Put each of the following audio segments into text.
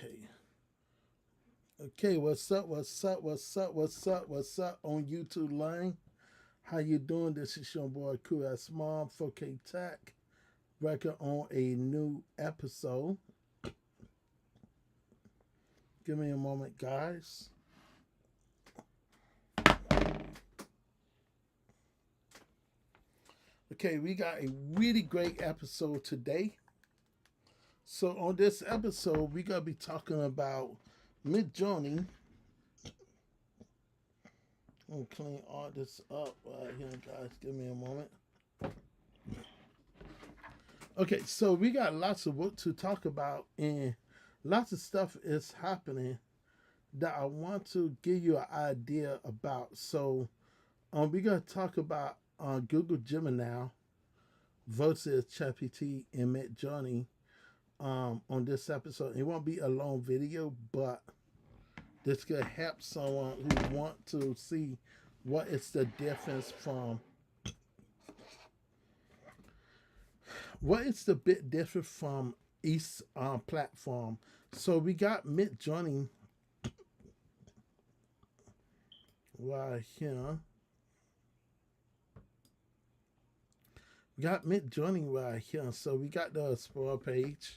Okay. Okay, what's up? What's up? What's up? What's up? What's up on YouTube line? How you doing? This is your boy QS Mom 4K Tech. Record on a new episode. Give me a moment, guys. Okay, we got a really great episode today. So on this episode, we're gonna be talking about MidJourney. I'm gonna clean all this up right here, guys. Give me a moment. Okay, so we got lots of work to talk about, and lots of stuff is happening that I want to give you an idea about. So, we're gonna talk about Google Gemini versus ChatGPT and MidJourney on this episode. It won't be a long video, but this could help someone who want to see what is the difference from what is the bit different from each platform. So we got MidJourney right here. We got MidJourney right here. So we got the Explore page.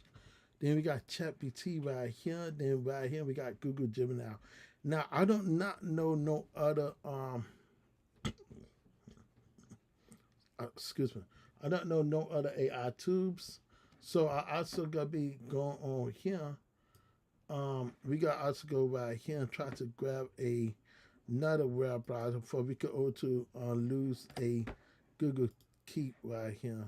Then we got ChatGPT right here. Then right here we got Google Gemini. Now I don't not know no other excuse me. I don't know no other AI tubes. So I also gotta be going on here. We got also go right here and try to grab another web browser before we could go to lose a Google Keep right here.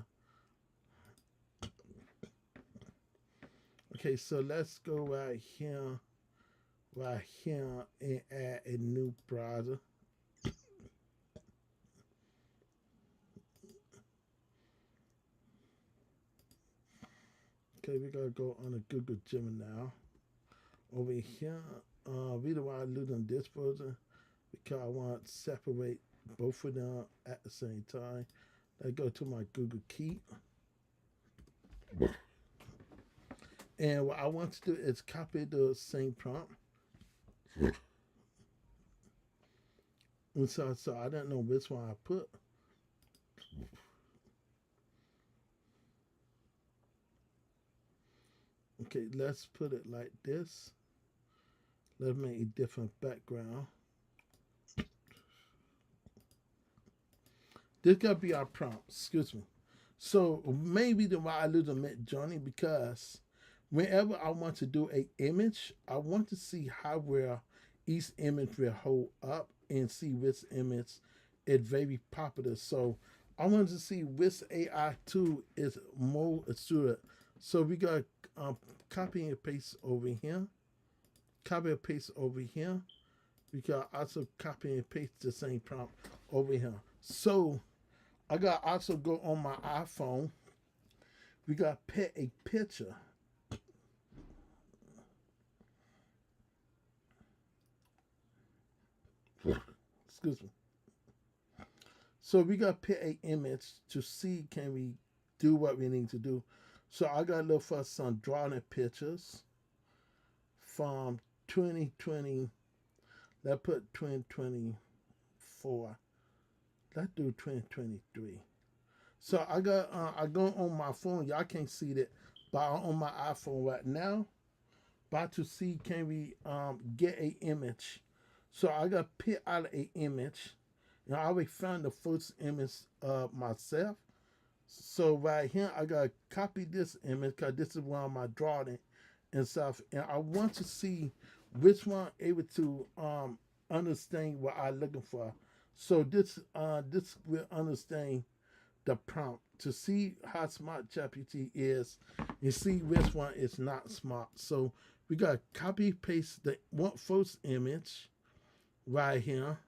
Okay, so let's go right here, and add a new browser. Okay, we gotta go on a Google Gemini now. Over here, we don't want to lose on this browser because I want to separate both of them at the same time. I go to my Google Keep. And what I want to do is copy the same prompt. And so I don't know which one I put. Okay, let's put it like this. Let's make a different background. This gotta be our prompt, excuse me. So maybe the why I lose a MidJourney because whenever I want to do a image, I want to see how well each image will hold up and see which image is very popular. So I want to see which AI tool is more suited. So we got copy and paste over here. Copy and paste over here. We got also copy and paste the same prompt over here. So I got also go on my iPhone. We got put a picture. Excuse me. So we got to pick a image to see can we do what we need to do. So I got to look for some drawing pictures from 2020. Let's put 2024. Let's do 2023. So I got I go on my phone. Y'all can't see that, but I'm on my iPhone right now. About to see can we get a image. So I got to pick out a image. And I already found the first image myself. So right here, I got to copy this image because this is one of my drawing and stuff. And I want to see which one able to understand what I'm looking for. So this will understand the prompt to see how smart ChatGPT is and see which one is not smart. So we got to copy paste the one first image right here.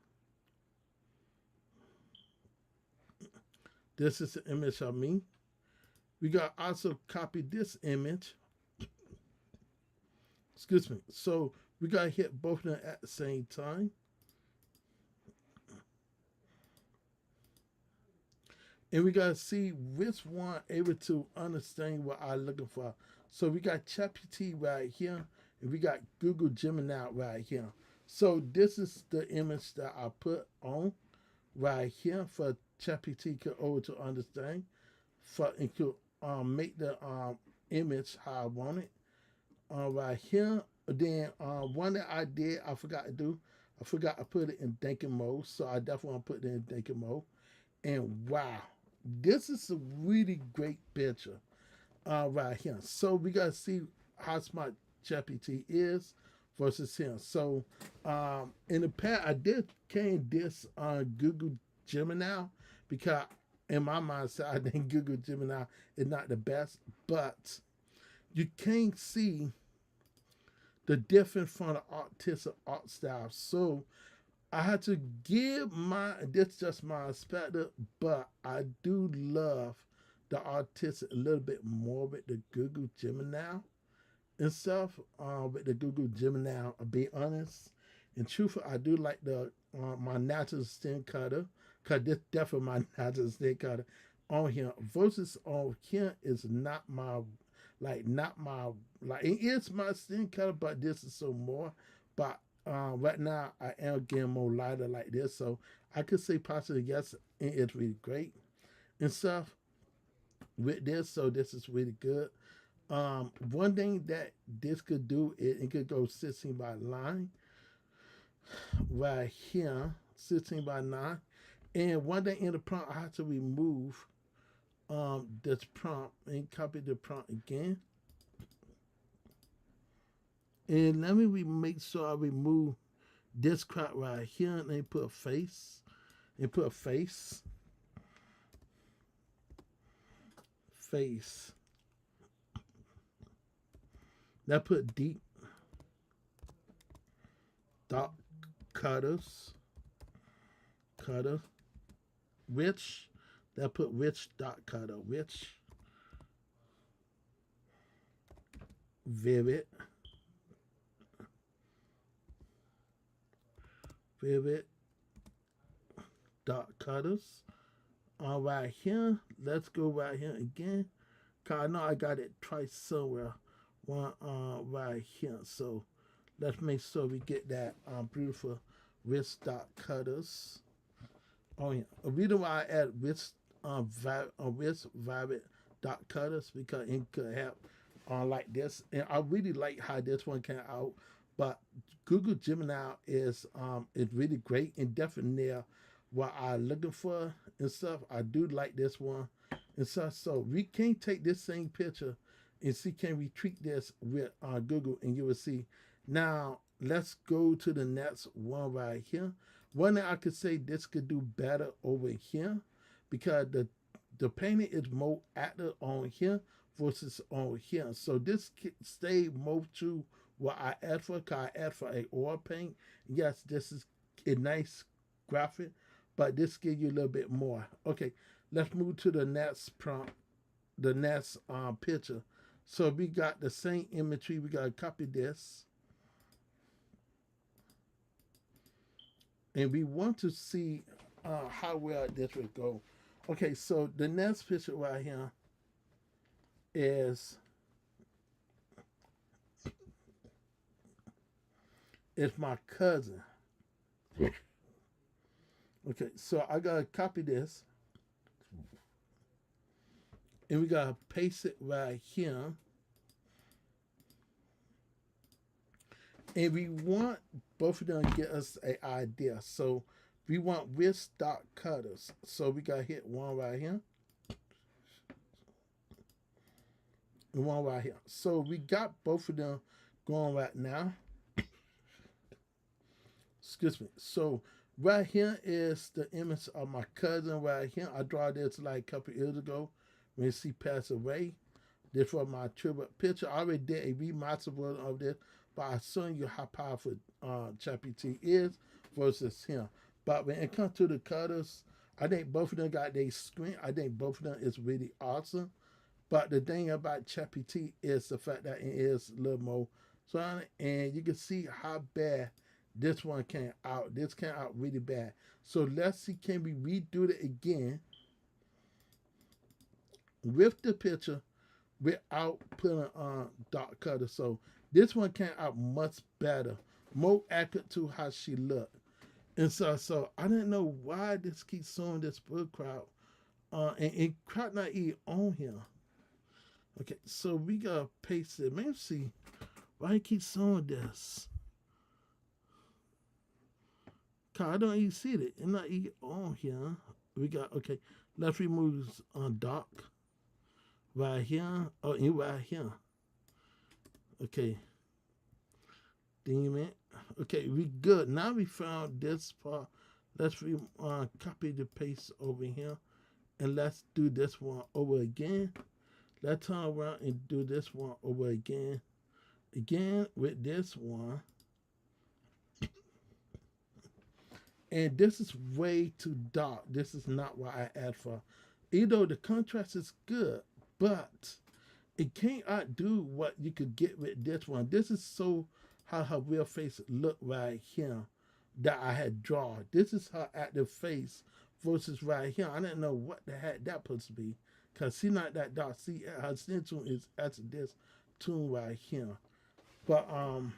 This is the image of me. We got also copy this image. Excuse me. So we got to hit both of them at the same time. And we got to see which one able to understand what I'm looking for. So we got ChatGPT right here. And we got Google Gemini right here. So this is the image that I put on right here for ChatGPT to understand. For it could make the image how I want it. Right here. Then one that I did, I forgot to do. I forgot to put it in thinking mode, so I definitely want to put it in thinking mode. And wow, this is a really great picture right here. So we gotta see how smart ChatGPT is versus him. So in the past, I did came this on Google Gemini because in my mindset, I think Google Gemini is not the best, but you can't see the difference from the artistic art style. So I had to give this just my perspective, but I do love the artistic a little bit more with the Google Gemini and stuff. With the Google Gemini, I'll be honest. In truth, I do like the my natural skin color, cause this definitely my natural skin color on here versus on here is not my not my it is my skin color, but this is so more. But right now I am getting more lighter like this, so I could say possibly yes, it's really great and stuff with this. So this is really good. One thing that this could do is it could go 16 by line right here, 16 by 9. And one thing in the prompt, I have to remove this prompt and copy the prompt again. And let me make sure I remove this crop right here and then put a face. And put a face. Face. Now put deep dot cutters. Cutter. Rich. That put rich dot cutter. Rich. Vivid. Vivid dot cutters. All right here. Let's go right here again. Cause I know I got it twice somewhere. One right here. So let's make sure we get that beautiful wrist dot cutters. Oh yeah. The reason why I add wrist vivid dot cutters because it could help like this. And I really like how this one came out. But Google Gemini is really great and definitely there what I'm looking for and stuff. I do like this one and stuff. So we can take this same picture and see can we treat this with Google and you will see. Now let's go to the next one right here. One that I could say this could do better over here because the painting is more active on here versus on here. So this stay more to what I add for, because I add for a oil paint. Yes, this is a nice graphic, but this gives you a little bit more. Okay, let's move to the next prompt, the next picture. So we got the same imagery. We got to copy this. And we want to see how well this would go. Okay, so the next picture right here is my cousin. Okay, so I gotta copy this. And we gotta paste it right here. And we want both of them to get us an idea. So we want wrist dot cutters. So we gotta hit one right here. And one right here. So we got both of them going right now. Excuse me. So right here is the image of my cousin right here. I draw this like a couple years ago when she passed away. This was my tribute picture. I already did a remaster version of this, but I'm showing you how powerful ChatGPT is versus him. But when it comes to the cutters, I think both of them got their screen. I think both of them is really awesome. But the thing about ChatGPT is the fact that it is a little more strong, and you can see how bad this one came out. This came out really bad. So let's see, can we redo it again with the picture without putting on dot cutter? So This one came out much better, more accurate to how she looked. And so I didn't know why this keeps showing this book crowd. And it crowd not even on here. Okay, so we gotta paste it. Maybe see why it keeps showing this. Cause I don't even see it. It's not even on here. We got okay. Let's remove dock right here. Oh, and right here. Okay. Demon. Okay, we good. Now we found this part. Let's copy the paste over here. And let's do this one over again. Let's turn around and do this one over again. Again with this one. And this is way too dark. This is not what I asked for. Even though the contrast is good, but it can't outdo what you could get with this one. This is so how her real face looked right here that I had drawn. This is her active face versus right here. I didn't know what the heck that supposed to be. Because she not that dark. See, her skin tone is actually this tune right here. But, and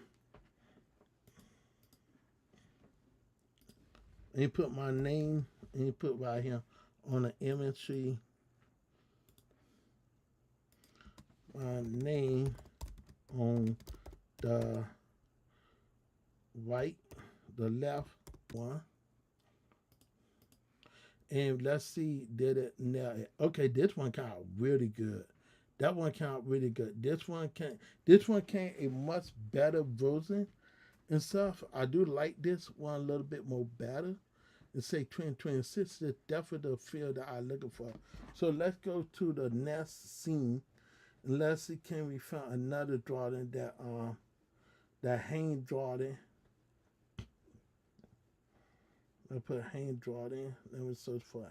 you put my name, and you put right here on the imagery. My name on the right, the left one. And let's see, did it now? Okay, this one came out really good. That one came out really good. This one came a much better version and stuff. I do like this one a little bit more better. And say 2026 is definitely the field that I'm looking for. So let's go to the next scene. And let's see, can we find another drawing that hang drawing. I put hang drawing. Let me search for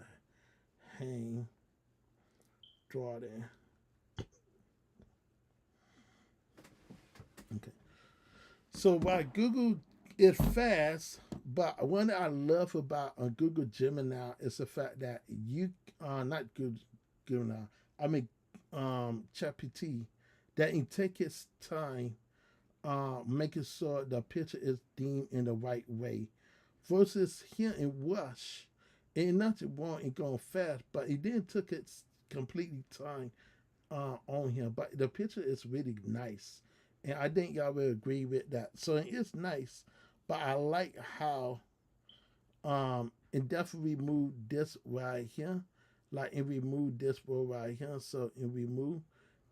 hang drawing. Okay. So while Google is fast, but one that I love about Google Gemini is the fact that you not Google Gemini, I mean ChatGPT, that it take its time making sure the picture is deemed in the right way. Versus here in Rush, ain't nothing wrong in going fast, but it didn't took its completely time on here. But the picture is really nice. And I think y'all will agree with that. So it's nice, but I like how it definitely removed this right here. Like it removed this row right here. So it removed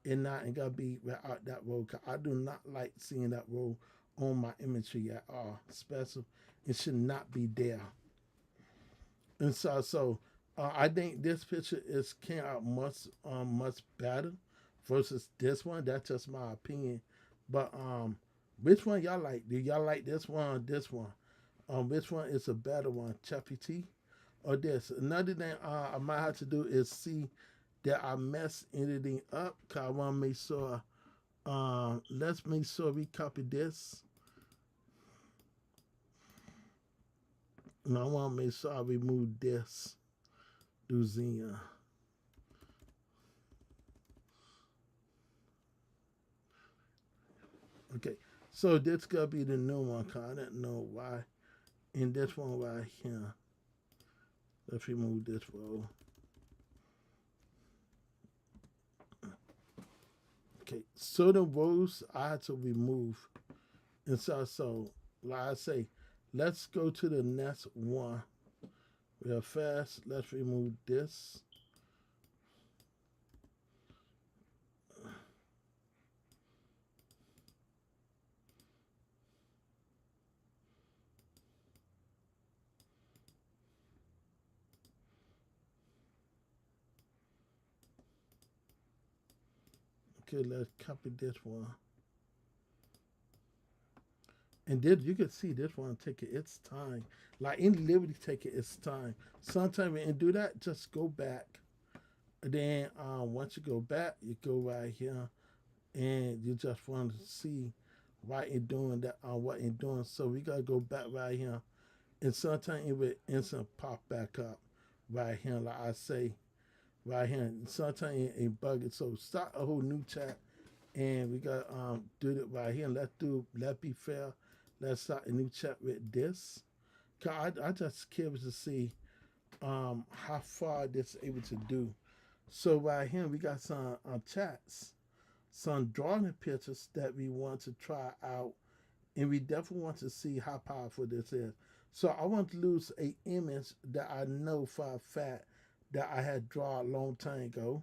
and not it gotta be without that row. Cause I do not like seeing that row on my imagery at all. Special. It should not be there. And so I think this picture is came out much better versus this one. That's just my opinion. But which one y'all like? Do y'all like this one or this one? Which one is a better one, ChatGPT or this? Another thing I might have to do is see that I mess anything up. Cause I want to make sure. Let's make sure we copy this. And I want to make sure I remove this. Louisiana. Okay, so this gonna be the new one. Cause I didn't know why. And this one right here. Let's remove this row. Okay, so the rows I had to remove. And so like I say, let's go to the next one real fast. Let's remove this. Okay, let's copy this one. And then you can see this one taking its time. Like in Liberty taking its time. Sometimes when you do that, just go back. And then once you go back, you go right here and you just want to see why you're doing that what you're doing. So we gotta go back right here. And sometimes it will instant pop back up right here, like I say, right here. And sometimes it bug it. So start a whole new chat And we got do it right here. Let's be fair. Let's start a new chat with this. Cause I just curious to see how far this is able to do. So right here we got some chats, some drawing pictures that we want to try out, and we definitely want to see how powerful this is. So I want to lose a image that I know for a fact that I had drawn a long time ago,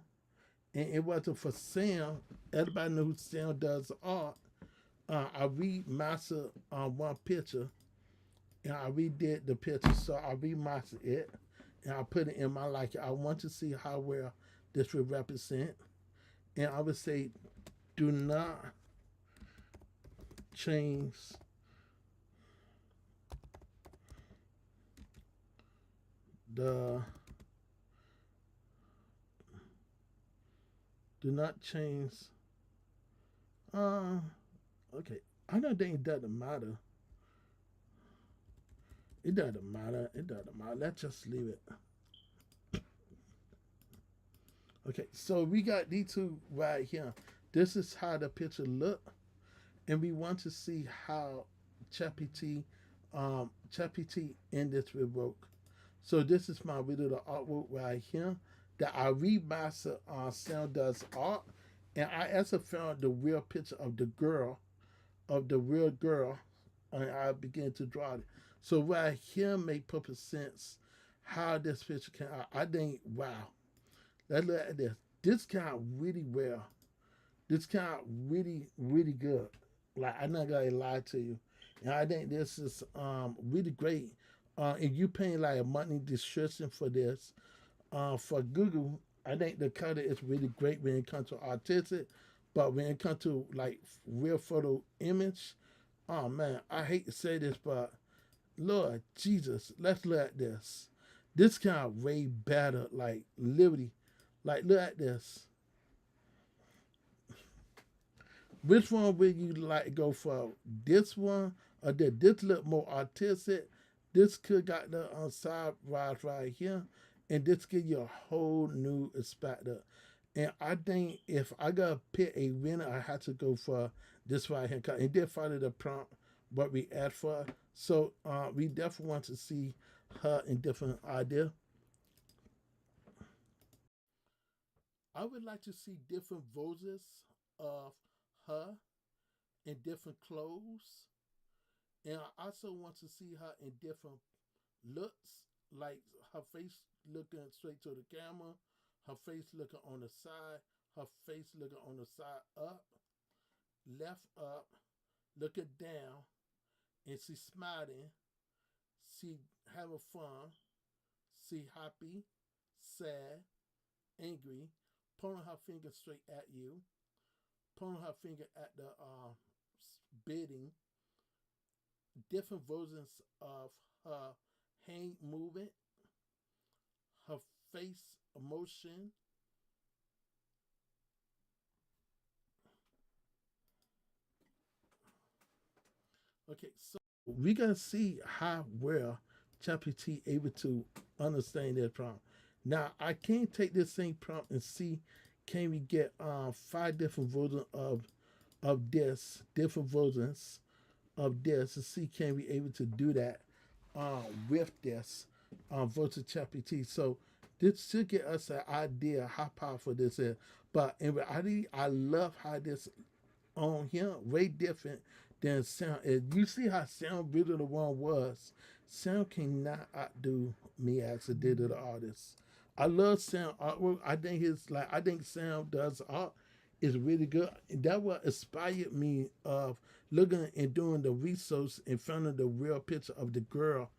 and it wasn't for Sam. Everybody knows who Sam does art. I remastered one picture, and I redid the picture, so I remastered it, and I put it in my liking. I want to see how well this will represent, and I would say, do not change the do not change. Uh, okay. I don't think it doesn't matter. It doesn't matter. It doesn't matter. Let's just leave it. Okay, so we got these two right here. This is how the picture look, and we want to see how ChatGPT, ChatGPT in this will work. So this is my little artwork right here that I remastered on Sound Does Art, and I also found the real picture of the girl, of the real girl, and I began to draw it. So right here make perfect sense how this picture came out. I think, wow, let's look at this. This came out really well. This came out really, really good. Like, I'm not gonna lie to you. And I think this is really great. If you paying like a monthly subscription for this, for Google, I think the color is really great when it comes to artistic. But when it comes to like real photo image, oh man, I hate to say this, but Lord Jesus, let's look at this. This kind of way better, like literally, like look at this. Which one would you like to go for? This one or that? This look more artistic. This could got the side rise right here, and this give you a whole new perspective. And I think if I gotta pick a winner, I had to go for this right here. It did follow the prompt what we asked for, so we definitely want to see her in different idea. I would like to see different versions of her in different clothes. And I also want to see her in different looks, like her face looking straight to the camera, her face looking on the side, her face looking on the side up, left up, looking down, and she smiling, she having fun, she happy, sad, angry, pointing her finger straight at you, pointing her finger at the bidding, different versions of her hand movement, her face emotion. Okay, so we gotta see how well ChatGPT able to understand that prompt. Now I can't take this same prompt and see can we get five different versions of this, different versions of this to see can we able to do that with this versus ChatGPT. So this should get us an idea how powerful this is. But in reality, I love how this on here way different than sound. You see how sound really the one was. Sound cannot outdo me as a digital artist. I love sound artwork. I think sound does art is really good. And that what inspired me of looking and doing the research and finding the real picture of the girl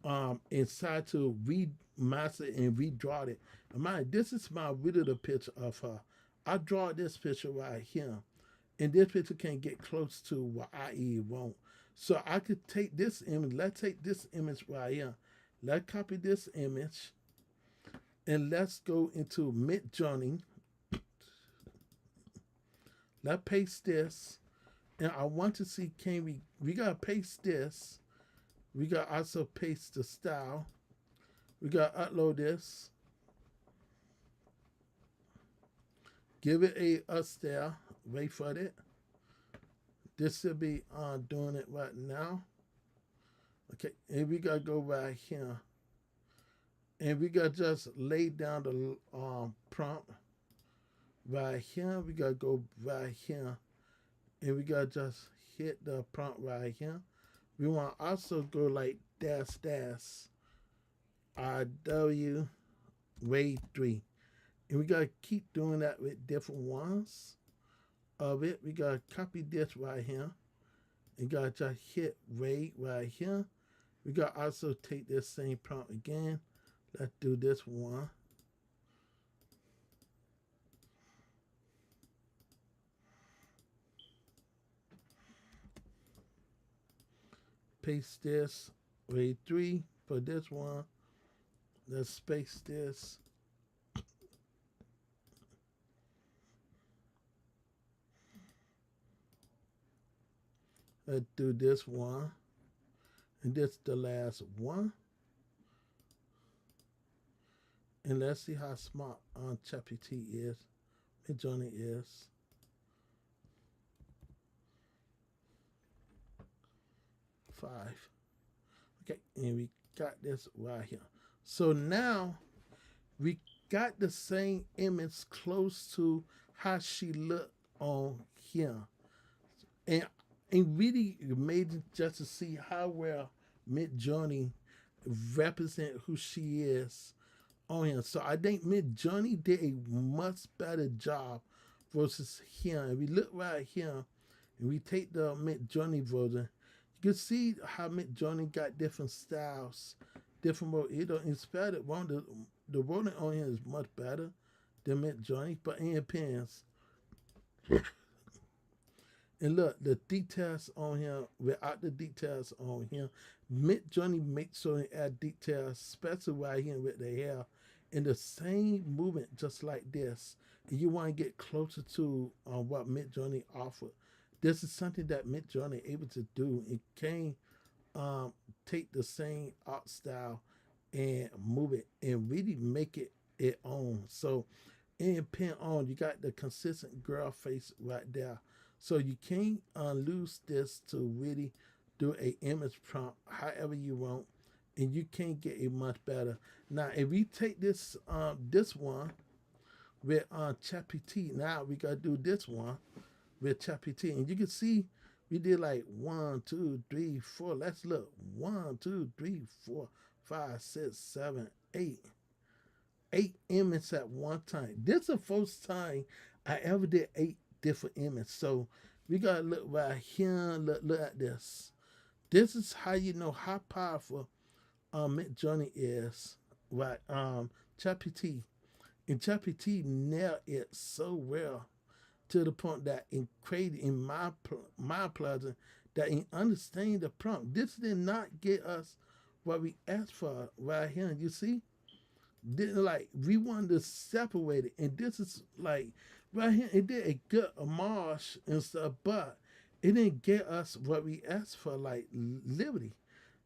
and decided to remaster and redraw it. And mind, this is my really the picture of her. I draw this picture right here, and this picture can't get close to what I even want. So I could take this image. Let's take this image right here. Let's copy this image, and let's go into MidJourney. Let's paste this, and I want to see can we gotta paste this. We gotta also paste the style. We gotta upload this. Give it a style. Wait for it. This should be doing it right now. Okay, and we gotta go right here. And we gotta just lay down the prompt right here. We gotta go right here. And we gotta just hit the prompt right here. We want to also go like dash dash RW Ray 3. And we gotta keep doing that with different ones of it. We gotta copy this right here. And gotta just hit Ray right here. We gotta also take this same prompt again. Let's do this one. Paste this, Ray 3 for this one. Let's space this. Let's do this one. And this the last one. And let's see how smart ChatGPT is. MidJourney is. Five. Okay, and we got this right here. So now we got the same image close to how she looked on here. And really amazing just to see how well MidJourney represent who she is on here. So I think MidJourney did a much better job versus here. And we look right here and we take the MidJourney version, you can see how MidJourney got different styles, different mode. You know, inspired it one, the rolling on here is much better than MidJourney, but it depends. And look, the details on here, without the details on here, MidJourney makes sure they add details, especially right here with the hair, in the same movement, just like this. And you want to get closer to what MidJourney offered. This is something that MidJourney able to do. It can take the same art style and move it and really make it its own. So in Pin On, you got the consistent girl face right there. So you can't lose this to really do a image prompt however you want, and you can't get it much better. Now, if we take this this one with ChatGPT, now we gotta do this one with ChatGPT, and you can see we did like 1, 2, 3, 4. Let's look. 1, 2, 3, 4, 5, 6, 7, 8. 8 images at one time. This is the first time I ever did 8 different images. So we gotta look right here. Look at this. This is how you know how powerful MidJourney is. Right. ChatGPT. And ChatGPT nailed it so well to the point that in creating in my plugin that in understanding the prompt. This did not get us what we asked for right here. You see? Didn't like we wanted to separate it, and this is like right here. It did a good homage and stuff, but it didn't get us what we asked for, like liberty.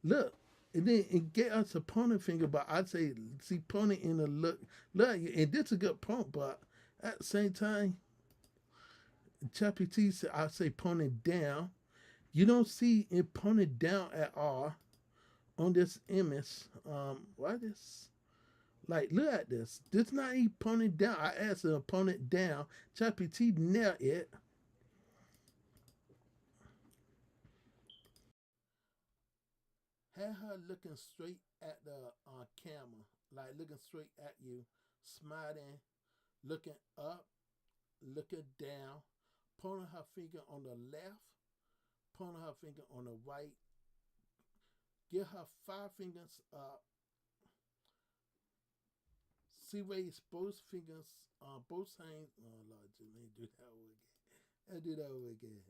Look, it didn't get us a pointer finger, but I'd say see pointing in the look. Look, and this is a good prompt, but at the same time, ChatGPT said I say pointing down. You don't see it pointed down at all on this image. Why this? Like, look at this. This not even pointing down. I asked the opponent down. ChatGPT nailed it. Had her looking straight at the camera, like looking straight at you, smiling, looking up, looking down, pointing her finger on the left, pointing her finger on the right. Give her 5 fingers up. See raise both fingers, both hands. Oh Lord, let me do that over again. I do that over again.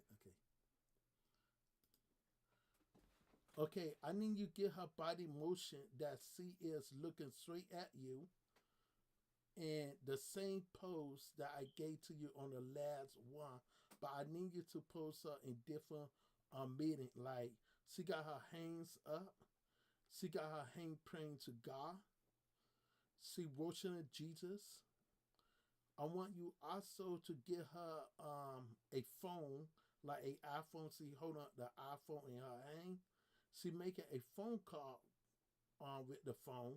Okay, I need you to get her body motion that she is looking straight at you, and the same pose that I gave to you on the last one. But I need you to pose her in different meaning. Like she got her hands up, she got her hand praying to God. She worshiping Jesus. I want you also to get her a phone, like a iPhone. See, hold on, the iPhone in her hand. She making a phone call with the phone,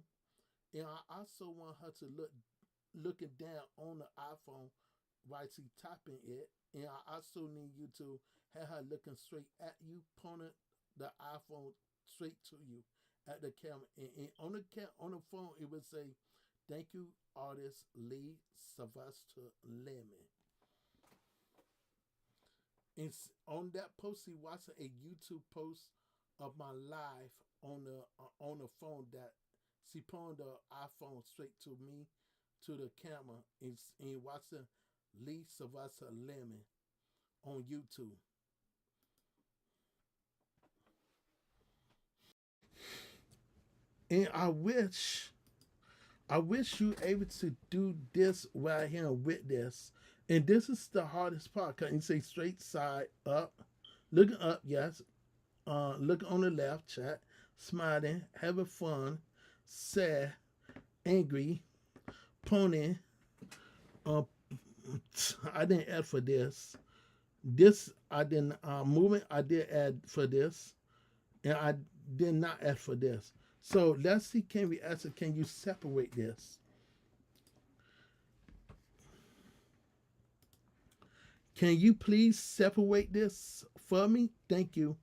and I also want her to looking down on the iPhone while she tapping it. And I also need you to have her looking straight at you, pointing the iPhone straight to you at the camera. And on on the phone, it would say, "Thank you, artist Lee Sylvester Lemon." And on that post, he watched a YouTube post of my live on the phone that she pointed the iPhone straight to me, to the camera, and watching Lee Sylvester Lemon on YouTube. And I wish you able to do this right here with this. And this is the hardest part. Cause you say straight side up, looking up, yes. Looking on the left, chat, smiling, having fun, sad, angry, pony. Uh, I didn't add for this. This I didn't movement. I did add for this, and I did not add for this. So let's see. Can we answer? Can you separate this? Can you please separate this for me? Thank you.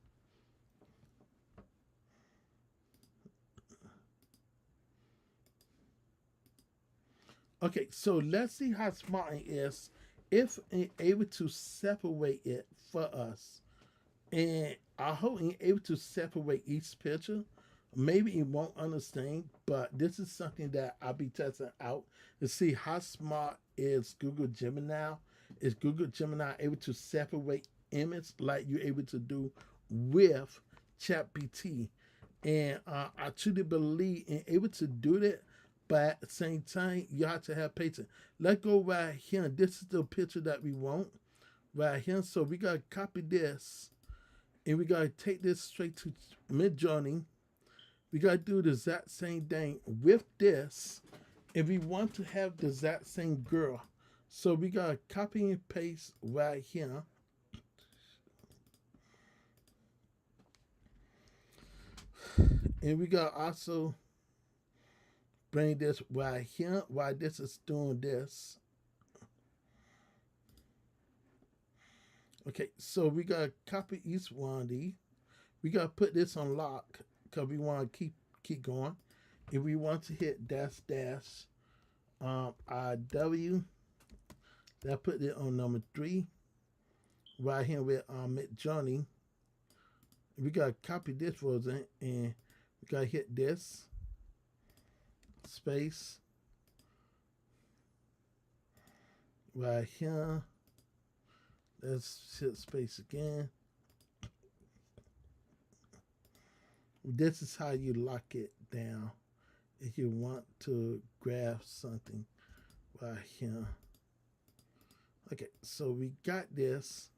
Okay, so let's see how smart it is if it's able to separate it for us. And I hope it's able to separate each picture. Maybe it won't understand, but this is something that I'll be testing out to see how smart is Google Gemini. Is Google Gemini able to separate image like you're able to do with ChatGPT? And I truly believe in able to do that, but at the same time, you have to have patience. Let's go right here. This is the picture that we want right here. So we gotta copy this, and we gotta take this straight to MidJourney. We gotta do the exact same thing with this, if we want to have the exact same girl. So we gotta copy and paste right here. And we gotta also bring this right here while this is doing this. Okay, so we gotta copy each one of these. We gotta put this on lock because we want to keep going. If we want to hit dash dash IW, that put it on number 3 right here with MidJourney. We gotta copy this version and we gotta hit this space right here. Let's hit space again. This is how you lock it down if you want to grab something right here. Okay, so we got this.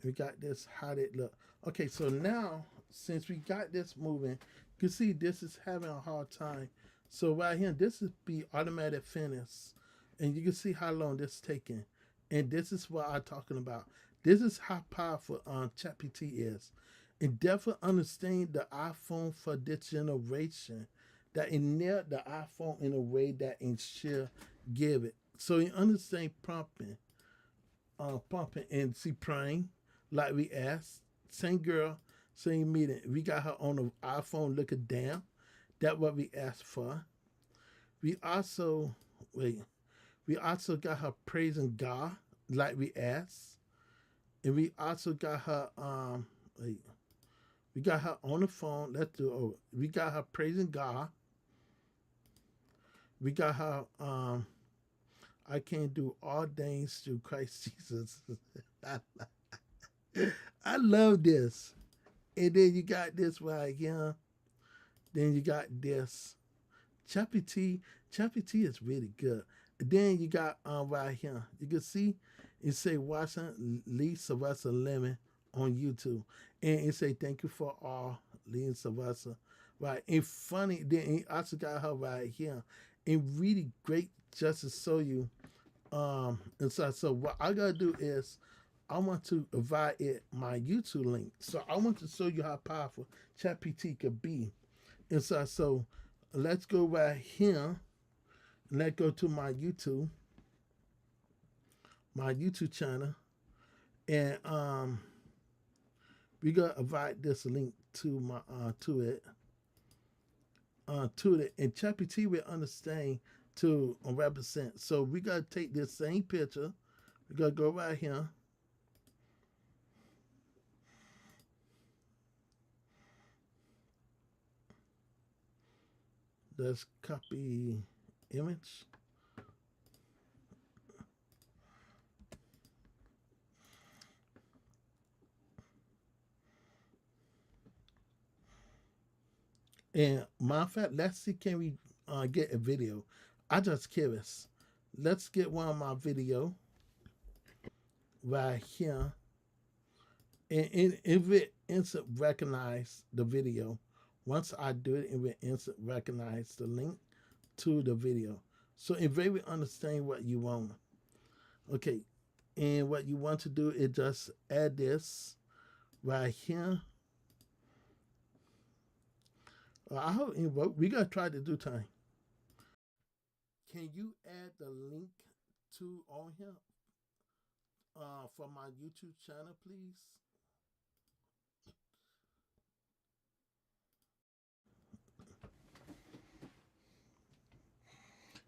We got this. How did it look? Okay, so now since we got this moving, you can see this is having a hard time. So right here, this is be automatic finish, and you can see how long this is taking. And this is what I'm talking about. This is how powerful ChatGPT is. It definitely understand the iPhone for this generation. That it nailed the iPhone in a way that it should give it. So it understand pumping and see praying like we asked. Same girl, same meeting. We got her on the iPhone looking down. That's what we asked for. We also wait. We also got her praising God like we asked. And we also got her wait. We got her on the phone. Let's do we got her praising God. We got her I can do all things through Christ Jesus. I love this. And then you got this right here. Then you got this. ChatGPT is really good. Then you got right here. You can see it say watching Lee Sylvester Lemon on YouTube. And it say thank you for all Lee Sylvester. Right. And funny, then it also got her right here. And really great just to show you And so what I gotta do is I want to provide it my YouTube link. So I want to show you how powerful ChatGPT could be. And so let's go right here. Let's go to my YouTube channel, and we gonna provide this link to my to it, and ChatGPT will understand to represent. So we gotta take this same picture. We gotta go right here. Let's copy image. And matter of fact, let's see, can we get a video? I just curious. Let's get one of my video right here, and if it instant recognize the video. Once I do it, it will instant recognize the link to the video. So it very understand what you want. Okay, and what you want to do is just add this right here. I hope we gotta try to do time. Can you add the link to on here for my YouTube channel, please?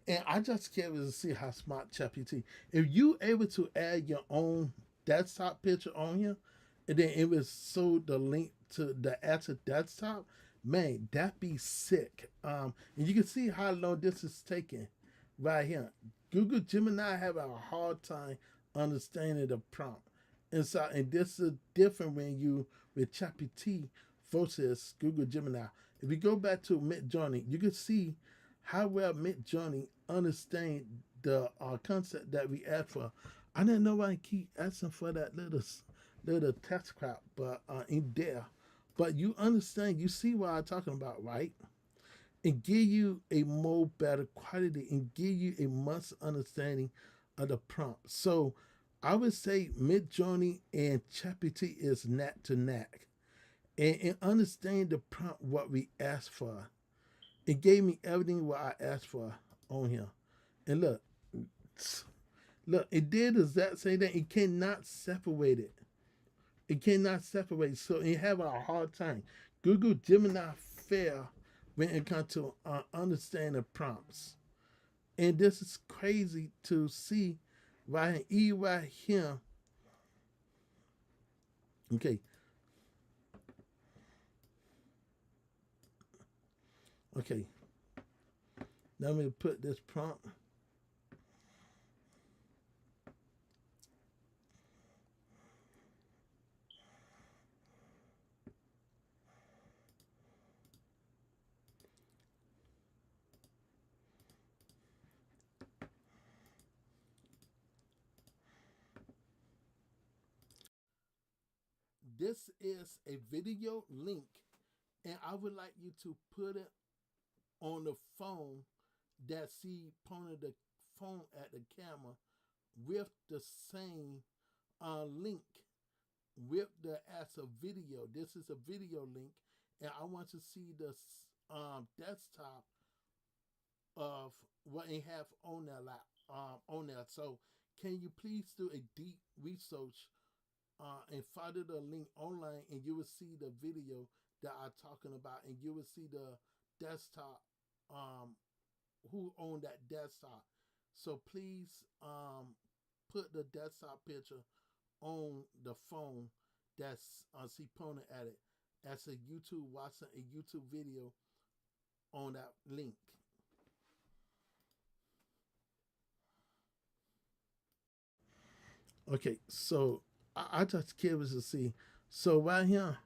And I just can't really see how smart ChatGPT. If you able to add your own desktop picture on here, and then it will show the link to the actual desktop, man, that be sick. And you can see how long this is taking right here. Google Gemini have a hard time understanding the prompt. And this is different when you with ChatGPT versus Google Gemini. If you go back to MidJourney, you can see how well MidJourney understand the concept that we asked for. I didn't know why I keep asking for that little test crap, but in there. But you understand, you see what I'm talking about, right? And give you a more better quality and give you a much understanding of the prompt. So I would say MidJourney and ChatGPT is neck to neck. And understand the prompt what we asked for. It gave me everything what I asked for on here. And look, it did the exact same thing. It cannot separate it. It cannot separate. So it have a hard time. Google Gemini fail when it comes to understanding prompts. And this is crazy to see right here. Okay. Okay. Let me put this prompt. This is a video link, and I would like you to put it on the phone that see pointing the phone at the camera with the same link with the as a video. This is a video link, and I want to see the desktop of what they have on their on there. So can you please do a deep research and follow the link online, and you will see the video that I'm talking about, and you will see the desktop, who owned that desktop. So please put the desktop picture on the phone that's see pointed at it. That's a YouTube, watching a YouTube video on that link. Okay, so I just curious to see. So right here,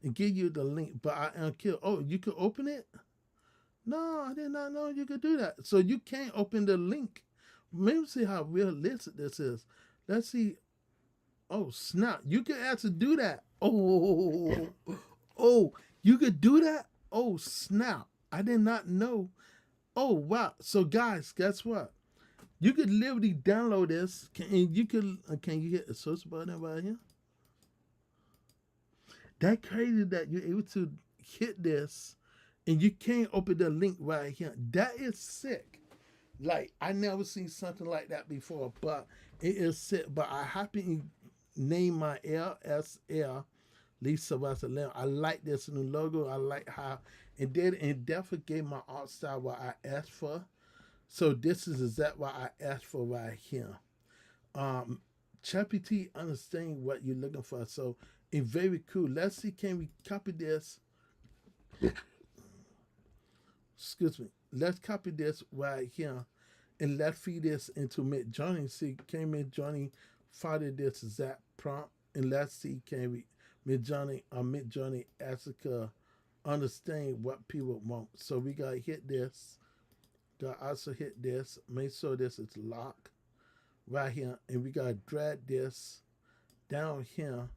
and give you the link, but I am curious. Oh, you can open it? No, I did not know you could do that. So you can't open the link. Maybe see how realistic this is. Let's see. Oh snap! You can actually do that. Oh, you could do that. Oh snap! I did not know Oh wow! So guys, guess what? You could literally download this. Can you hit the search button right here? That crazy that you're able to hit this, and you can't open the link right here. That is sick. Like I never seen something like that before, but it is sick. But I happen to name my LSL Lee Sylvester Lemon. I like this new logo. I like how it definitely gave my art style what I asked for. So this is exactly what I asked for right here. Um, ChatGPT understand what you're looking for. So it's very cool. Let's see, can we copy this? Excuse me. Let's copy this right here and let's feed this into MidJourney. See, can MidJourney follow this exact prompt? And let's see, can we MidJourney Africa understand what people want. So we gotta hit this. Gotta also hit this. Make sure this is locked right here. And we gotta drag this down here.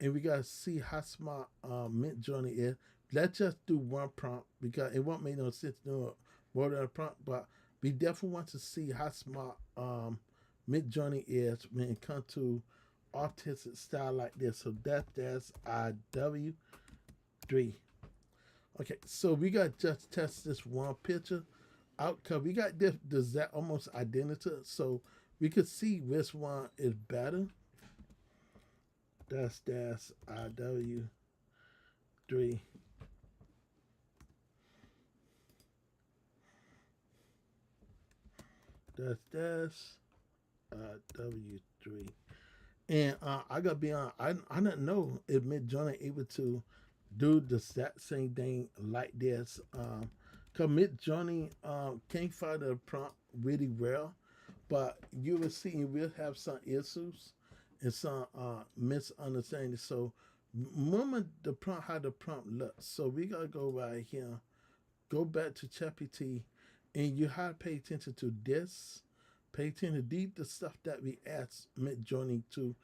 And we gotta see how smart MidJourney is. Let's just do one prompt because it won't make no sense doing more than a prompt, but we definitely want to see how smart MidJourney is when it comes to artistic style like this. So that's IW3. Okay, so we got just test this one picture out because we got this that almost identical, so we could see which one is better. That's IW3. That's IW3. And I gotta be honest, I didn't know if MidJourney able to do that same thing like this. Cause MidJourney can't find the prompt really well, but you will see it will have some issues and some misunderstanding. So remember the prompt how the prompt looks. So we gotta go right here, go back to ChatGPT, and you have to pay attention to this. Pay attention to the stuff that we asked MidJourney to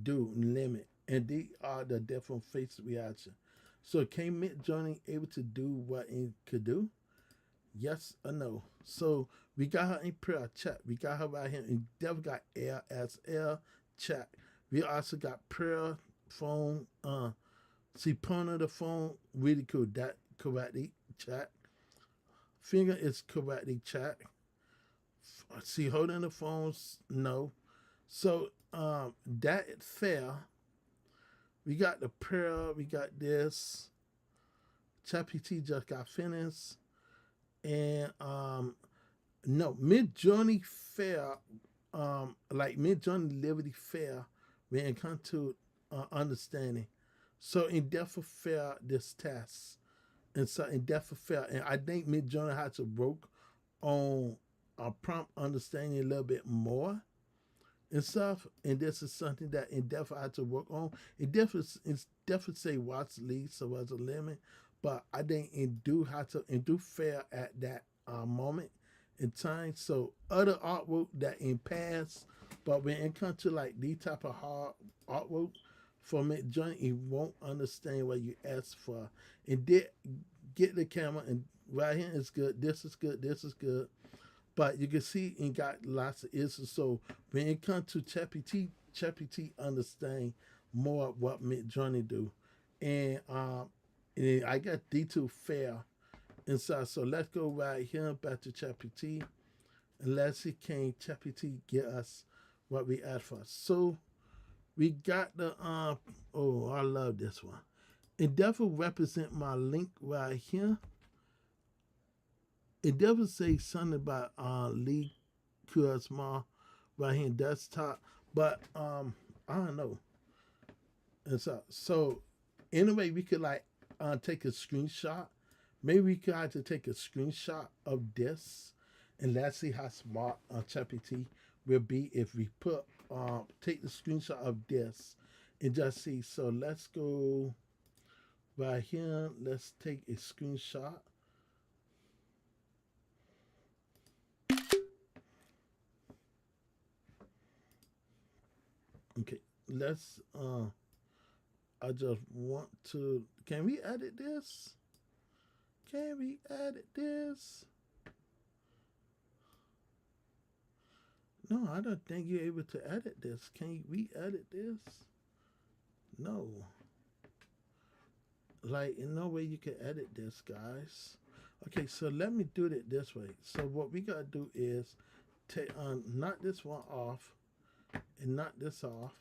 do limit. And these are the different face reaction. So can MidJourney able to do what it could do? Yes or no? So we got her in prayer chat. We got her right here. And definitely got LSL chat. We also got prayer phone. See point of the phone. Really cool. That correctly chat. Finger is correctly chat. See holding the phones. No. So that is fair. We got the prayer. We got this. ChatGPT just got finished. And no, MidJourney fair, like MidJourney Liberty fair when it comes to understanding. So in depth fair this test. And so in depth fair, and I think MidJourney had to work on prompt understanding a little bit more and stuff. And this is something that in depth I had to work on. It's definitely say watch Lee Sylvester Lemon, but I think it do have to and do fair at that moment in time. So other artwork that in past, but when it comes to like these type of hard artwork for MidJourney, it won't understand what you ask for. And did get the camera and right here is good. This is good. This is good. But you can see it got lots of issues. So when it comes to ChatGPT understand more what MidJourney do. And I got D2 fair inside. So let's go right here back to ChatGPT. And let's see can ChatGPT get us what we asked for. So we got the oh, I love this one. It definitely represent my link right here. It definitely say something about Lee Sylvester right here in desktop, but I don't know. And so anyway, we could like take a screenshot. Maybe we could have to take a screenshot of this, and let's see how smart ChatGPT will be if we put take the screenshot of this and just see. So let's go right here. Let's take a screenshot. Okay, let's I just want to can we edit this? Can we edit this? No, I don't think you're able to edit this. Can you re-edit this? No. Like, in no way you can edit this, guys. Okay, so let me do it this way. So what we gotta do is take knock this one off and knock this off.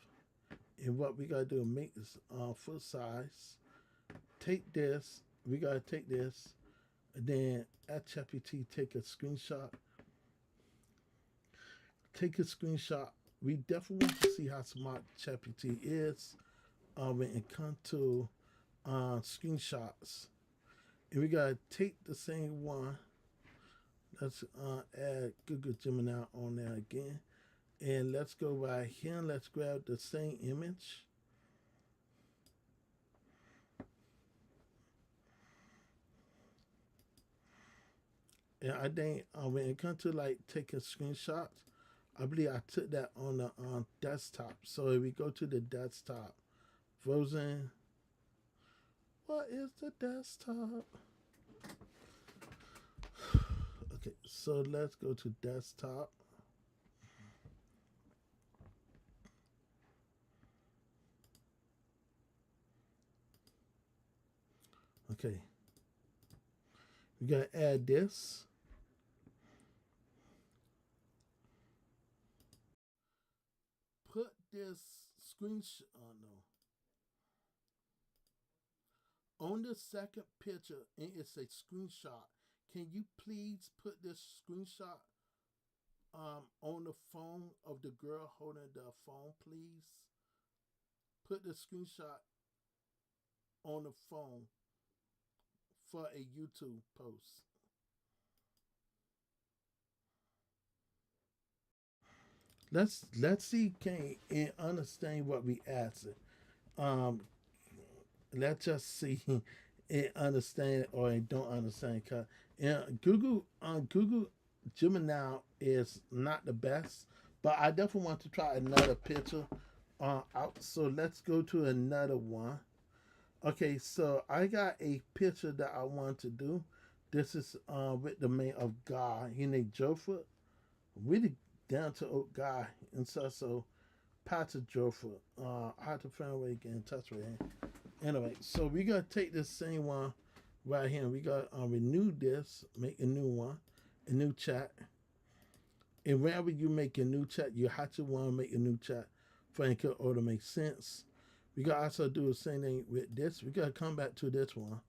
And what we gotta do is make this full size. Take this. We gotta take this, and then at ChatGPT take a screenshot. Take a screenshot. We definitely want to see how smart ChatGPT is when it comes to screenshots. And we gotta take the same one. Let's add Google Gemini on there again. And let's go right here. Let's grab the same image. And I think when it comes to like taking screenshots, I believe I took that on the desktop. So if we go to the desktop, frozen. What is the desktop? Okay, so let's go to desktop. Okay, we gotta add this. Put this screenshot. Oh no. On the second picture, and it's a screenshot. Can you please put this screenshot on the phone of the girl holding the phone, please? Put the screenshot on the phone for a YouTube post. Let's see can and understand what we asked. Um, let's just see and understand or don't understand. Cause Google Gemini is not the best, but I definitely want to try another picture out. So let's go to another one. Okay, so I got a picture that I want to do. This is with the man of God. He named Jofa. Really down to earth guy. And so Patrick Jofa. I have to find a way to get in touch with him. Anyway, so we gotta take this same one right here. We gotta renew this, make a new one, a new chat. And whenever you make a new chat, you have to want to make a new chat for it to order make sense. We gotta also do the same thing with this. We gotta come back to this one,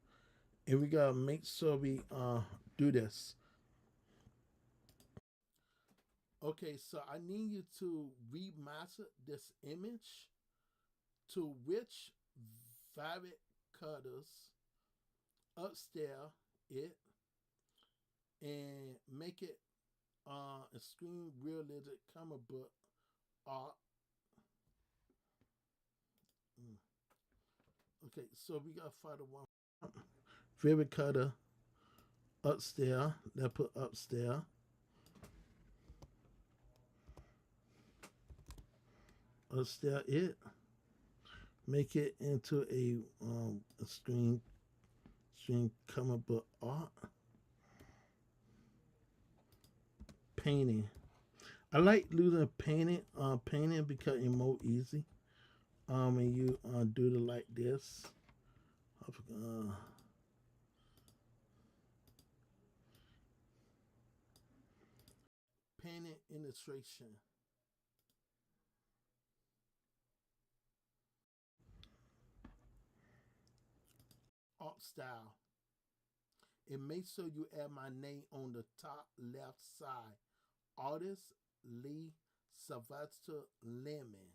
and we gotta make sure we do this. Okay, so I need you to remaster this image to which fabric cutters upstairs it and make it a screen realistic comic book art. Mm. Okay, so we got to find the one favorite cutter upstairs. That put upstairs. Upstairs it. Make it into a screen comic book art. Painting. I like using painting because it's more easy. And you do it like this. Painting illustration. Art style. And make sure you add my name on the top left side. Artist Lee Sylvester Lemon.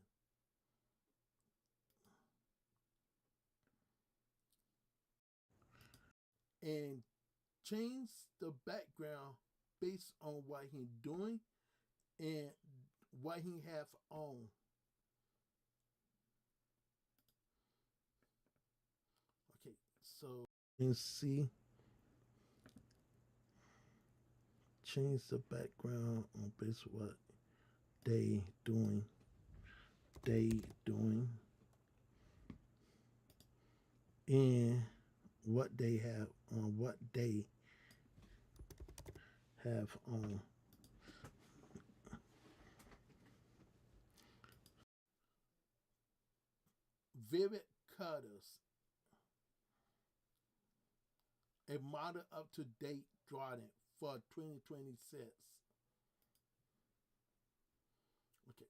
And change the background based on what he's doing and what he have on. Okay, so you can see change the background on based on what they doing. They doing and what they have on what they have on. vivid colors, a modern up-to-date drawing for 2026. Okay,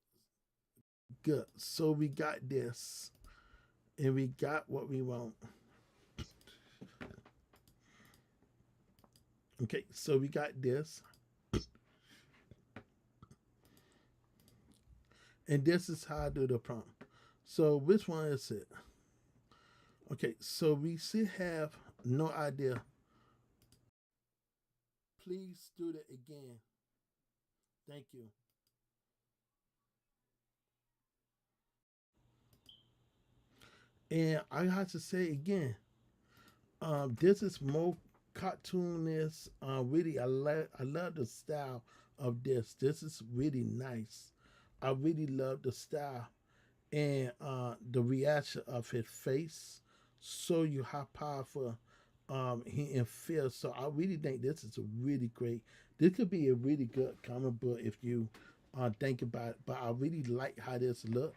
good. So we got this, and we got what we want. Okay, so we got this, and this is how I do the prompt. So which one is it? Okay, so we still have no idea. Please do that again. Thank you. And I have to say again, this is more cartoonish. Really, I love the style of this. This is really nice. I really love the style and the reaction of his face. Show you how powerful he feels. So I really think this is a really great. This could be a really good comic book if you think about it. But I really like how this look.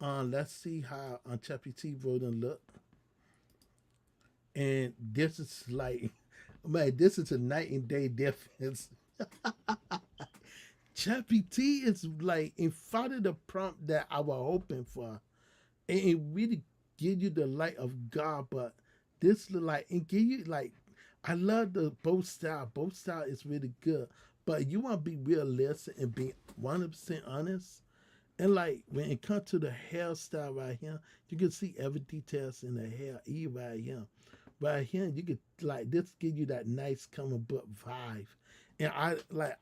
Let's see how ChatGPT voting look. And this is like, man, this is a night and day difference. ChatGPT is like in front of the prompt that I was hoping for. And it really give you the light of God, but this look like and give you like I love the both style. Both style is really good. But you want to be realistic and be 100% honest. And like when it comes to the hairstyle right here, you can see every details in the hair, even right here. Right here, you could like this give you that nice comic book vibe. And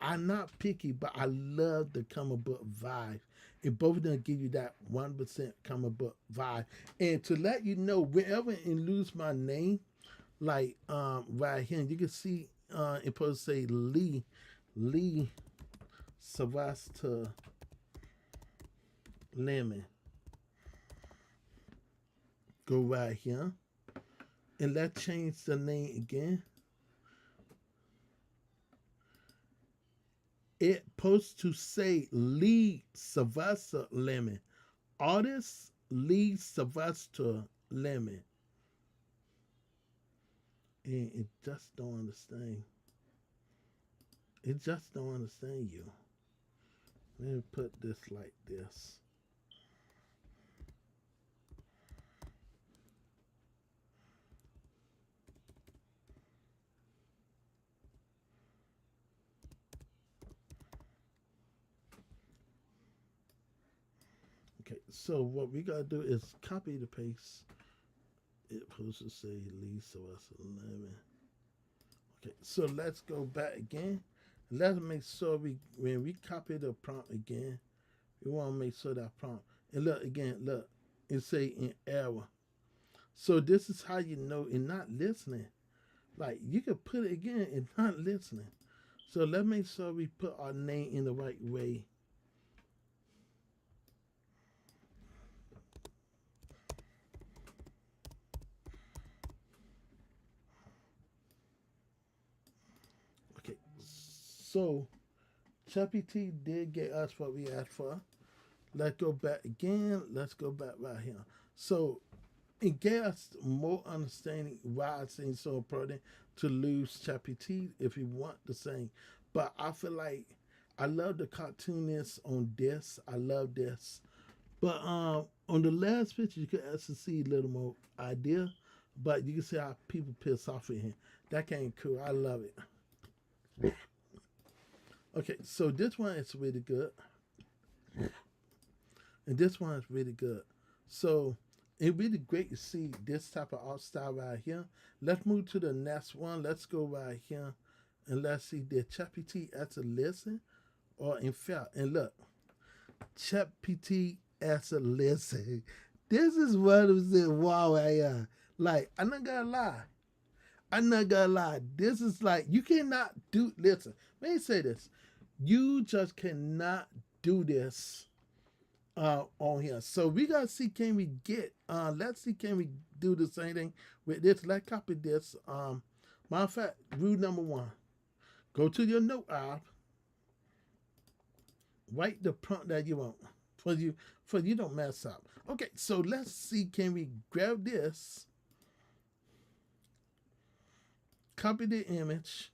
I'm not picky, but I love the comic book vibe. And both of them give you that 1% comic book vibe. And to let you know, wherever and lose my name, like right here, you can see it supposed to say Lee Sylvester Lemon. Go right here. And let's change the name again. It's supposed to say Lee Sylvester Lemon. Artist Lee Sylvester Lemon. And it just don't understand. It just don't understand you. Let me put this like this. Okay, so what we gotta do is copy the paste. It's supposed to say Lee Sylvester Lemon. Okay, so let's go back again. Let's make sure when we copy the prompt again, we want to make sure that prompt. And look again, look, it say in error. So this is how you know it's not listening. Like you can put it again and not listening. So let's make sure we put our name in the right way. Okay, so ChatGPT did get us what we asked for. Let's go back again. Let's go back right here. So it gave us more understanding why it seems so important to lose ChatGPT if you want the same. But I feel like I love the cartoonist on this. I love this. But on the last picture, you can actually see a little more idea. But you can see how people piss off in here. That came cool. I love it. Okay, so this one is really good. And this one is really good. So it's really great to see this type of art style right here. Let's move to the next one. Let's go right here. And let's see, did ChatGPT actually listen? Or in fact, and look, ChatGPT actually listen. This is what was it. Wow, like, I'm not gonna lie. I'm not gonna lie. This is like, you cannot do, listen, let me say this. You just cannot do this on here. So we gotta see, can we get, let's see, can we do the same thing with this? Let's copy this. Matter of fact, rule number one, go to your note app, write the prompt that you want. for you don't mess up. Okay, so let's see, can we grab this, copy the image,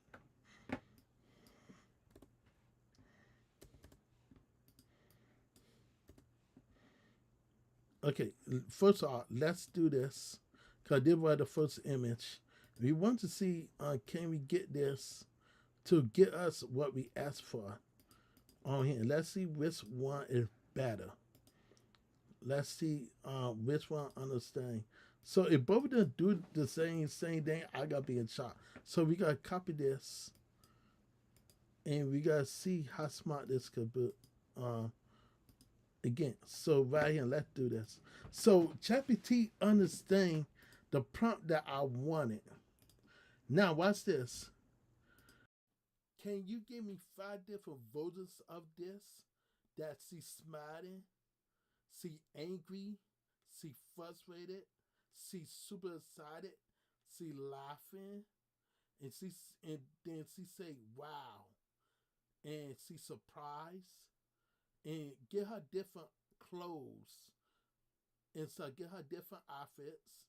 okay, first of all, let's do this, because this was the first image. We want to see, can we get this to get us what we asked for on here. Let's see which one is better. Let's see which one understand. So if both of them do the same thing, I gotta be in shock. So we gotta copy this, and we gotta see how smart this could be. Again, so right here, let's do this. So ChatGPT understand the prompt that I wanted. Now watch this. Can you give me 5 different versions of this that see smiling, see angry, see frustrated, see super excited, see laughing, and then she say wow, and see surprise, and get her different clothes, and so get her different outfits,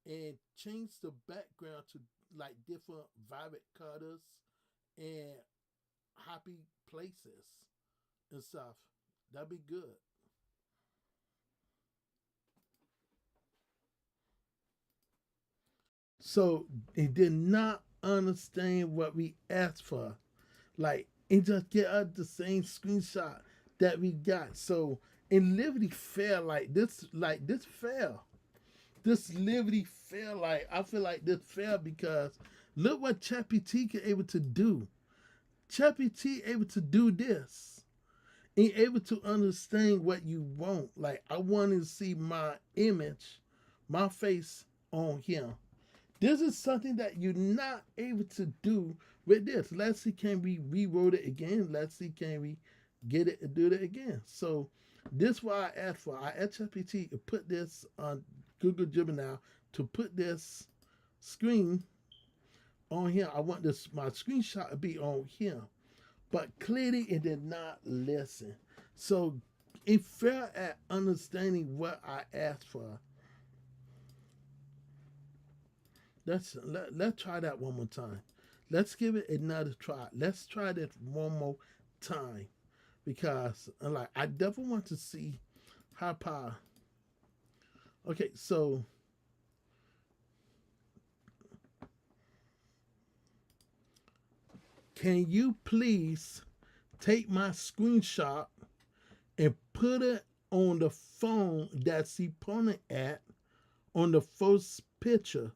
and change the background to like different vibrant colors and happy places and stuff. That'd be good. So he did not understand what we asked for. Like, and just get us the same screenshot that we got. So it literally felt like this fell. This literally felt like, I feel like this fell because look what ChatGPT can able to do. ChatGPT able to do this. And able to understand what you want. Like, I want to see my image, my face on him. This is something that you're not able to do with this. Let's see, can we rewrote it again? Let's see, can we get it and do it again? So this is what I asked for. I asked ChatGPT to put this on Google Gemini, to put this screen on here. I want this my screenshot to be on here. But clearly it did not listen. So it failed at understanding what I asked for. Let's try that one more time. Let's give it another try. Let's try this one more time, because like I definitely want to see how power. Okay, so can you please take my screenshot and put it on the phone that she pointed at on the first picture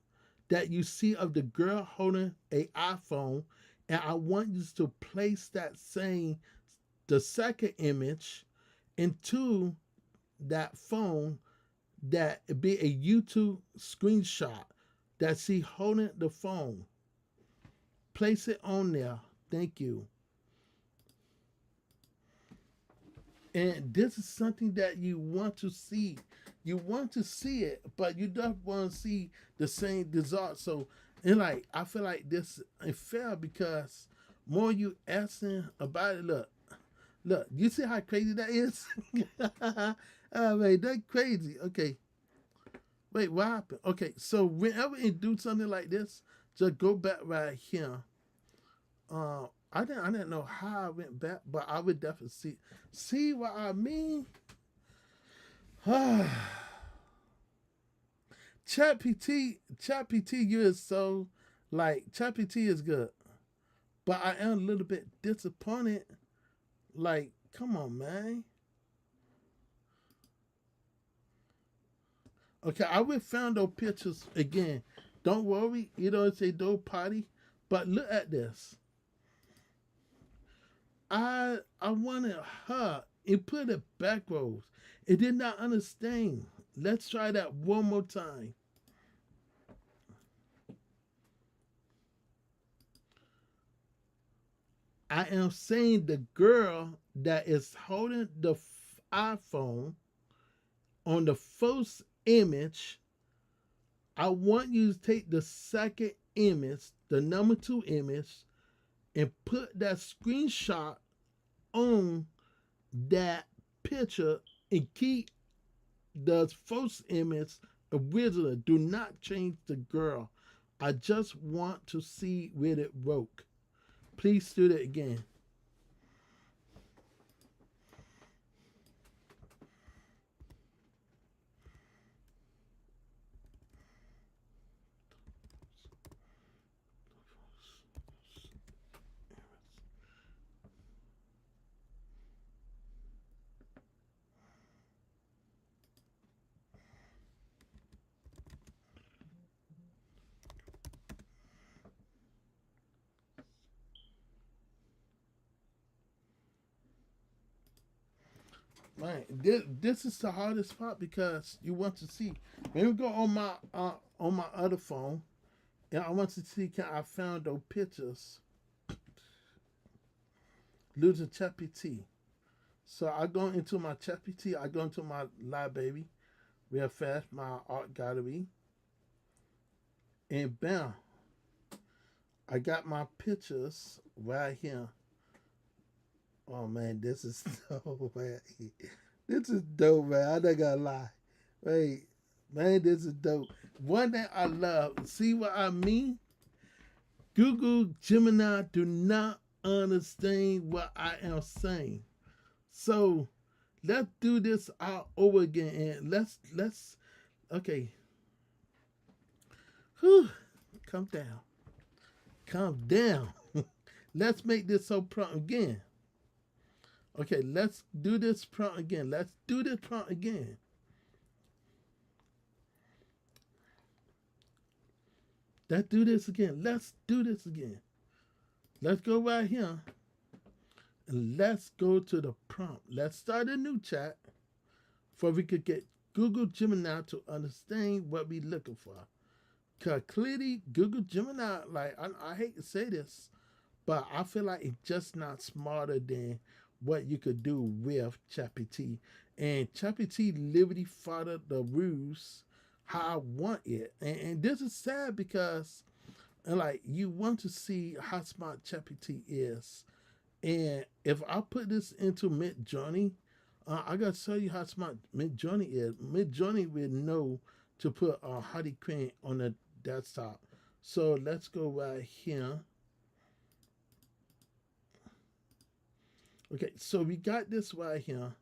that you see of the girl holding a iPhone, and I want you to place the second image into that phone, that it be a YouTube screenshot that she holding the phone. Place it on there. Thank you. And this is something that you want to see. You want to see it, but you don't want to see the same result. So, and like, I feel like this is fair because more you asking about it. Look, you see how crazy that is? Oh, man, that's crazy. Okay. Wait, what happened? Okay, so whenever you do something like this, just go back right here. I didn't know how I went back, but I would definitely see what I mean. ChatGPT, you is so like ChatGPT is good, but I am a little bit disappointed. Like, come on, man. Okay, I will find those pictures again. Don't worry, you don't say don't party, but look at this. I wanted her. It put it backwards. It did not understand. Let's try that one more time. I am saying the girl that is holding the iPhone on the first image. I want you to take the second image, the number 2 image, and put that screenshot on that picture and keep the first image original. Do not change the girl. I just want to see where it broke. Please do that again. Man, this is the hardest part because you want to see. Let me go on my other phone, and I want to see can I found those pictures using ChatGPT. So I go into my ChatGPT. I go into my library real fast, my art gallery, and bam, I got my pictures right here. Oh man, this is so bad. This is dope, man. I not gonna lie. Wait, man, this is dope. One thing I love, see what I mean? Google Gemini do not understand what I am saying. So let's do this all over again and let's okay. Whew, calm down. Calm down. Let's make this so prompt again. Okay, let's do this prompt again. Let's do this prompt again. Let's do this again. Let's do this again. Let's go right here. And let's go to the prompt. Let's start a new chat for we could get Google Gemini to understand what we're looking for. Because clearly, Google Gemini, like, I hate to say this, but I feel like it's just not smarter than what you could do with ChatGPT. And ChatGPT literally followed the rules how I want it. And this is sad because, like, you want to see how smart ChatGPT is. And if I put this into MidJourney, I got to tell you how smart MidJourney is. MidJourney will know to put a Hardy Crane on the desktop. So let's go right here. Okay, so we got this right here.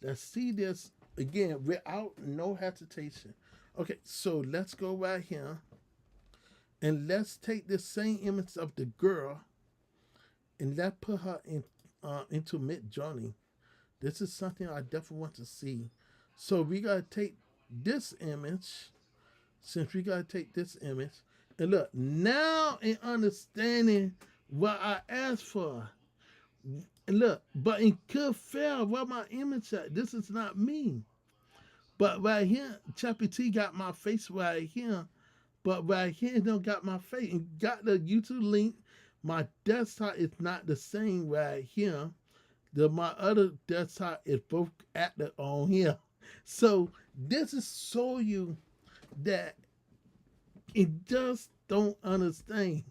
Let's see this again without no hesitation. Okay, so let's go right here. And let's take the same image of the girl and let's put her into MidJourney. This is something I definitely want to see. So we got to take this image. Since we got to take this image. And look, now in understanding what I asked for. And look, but it could fail where my image at. This is not me. But right here, ChatGPT got my face right here. But right here, it don't got my face. It got the YouTube link. My desktop is not the same right here. My other desktop is both active on here. So this is show you that it just don't understand.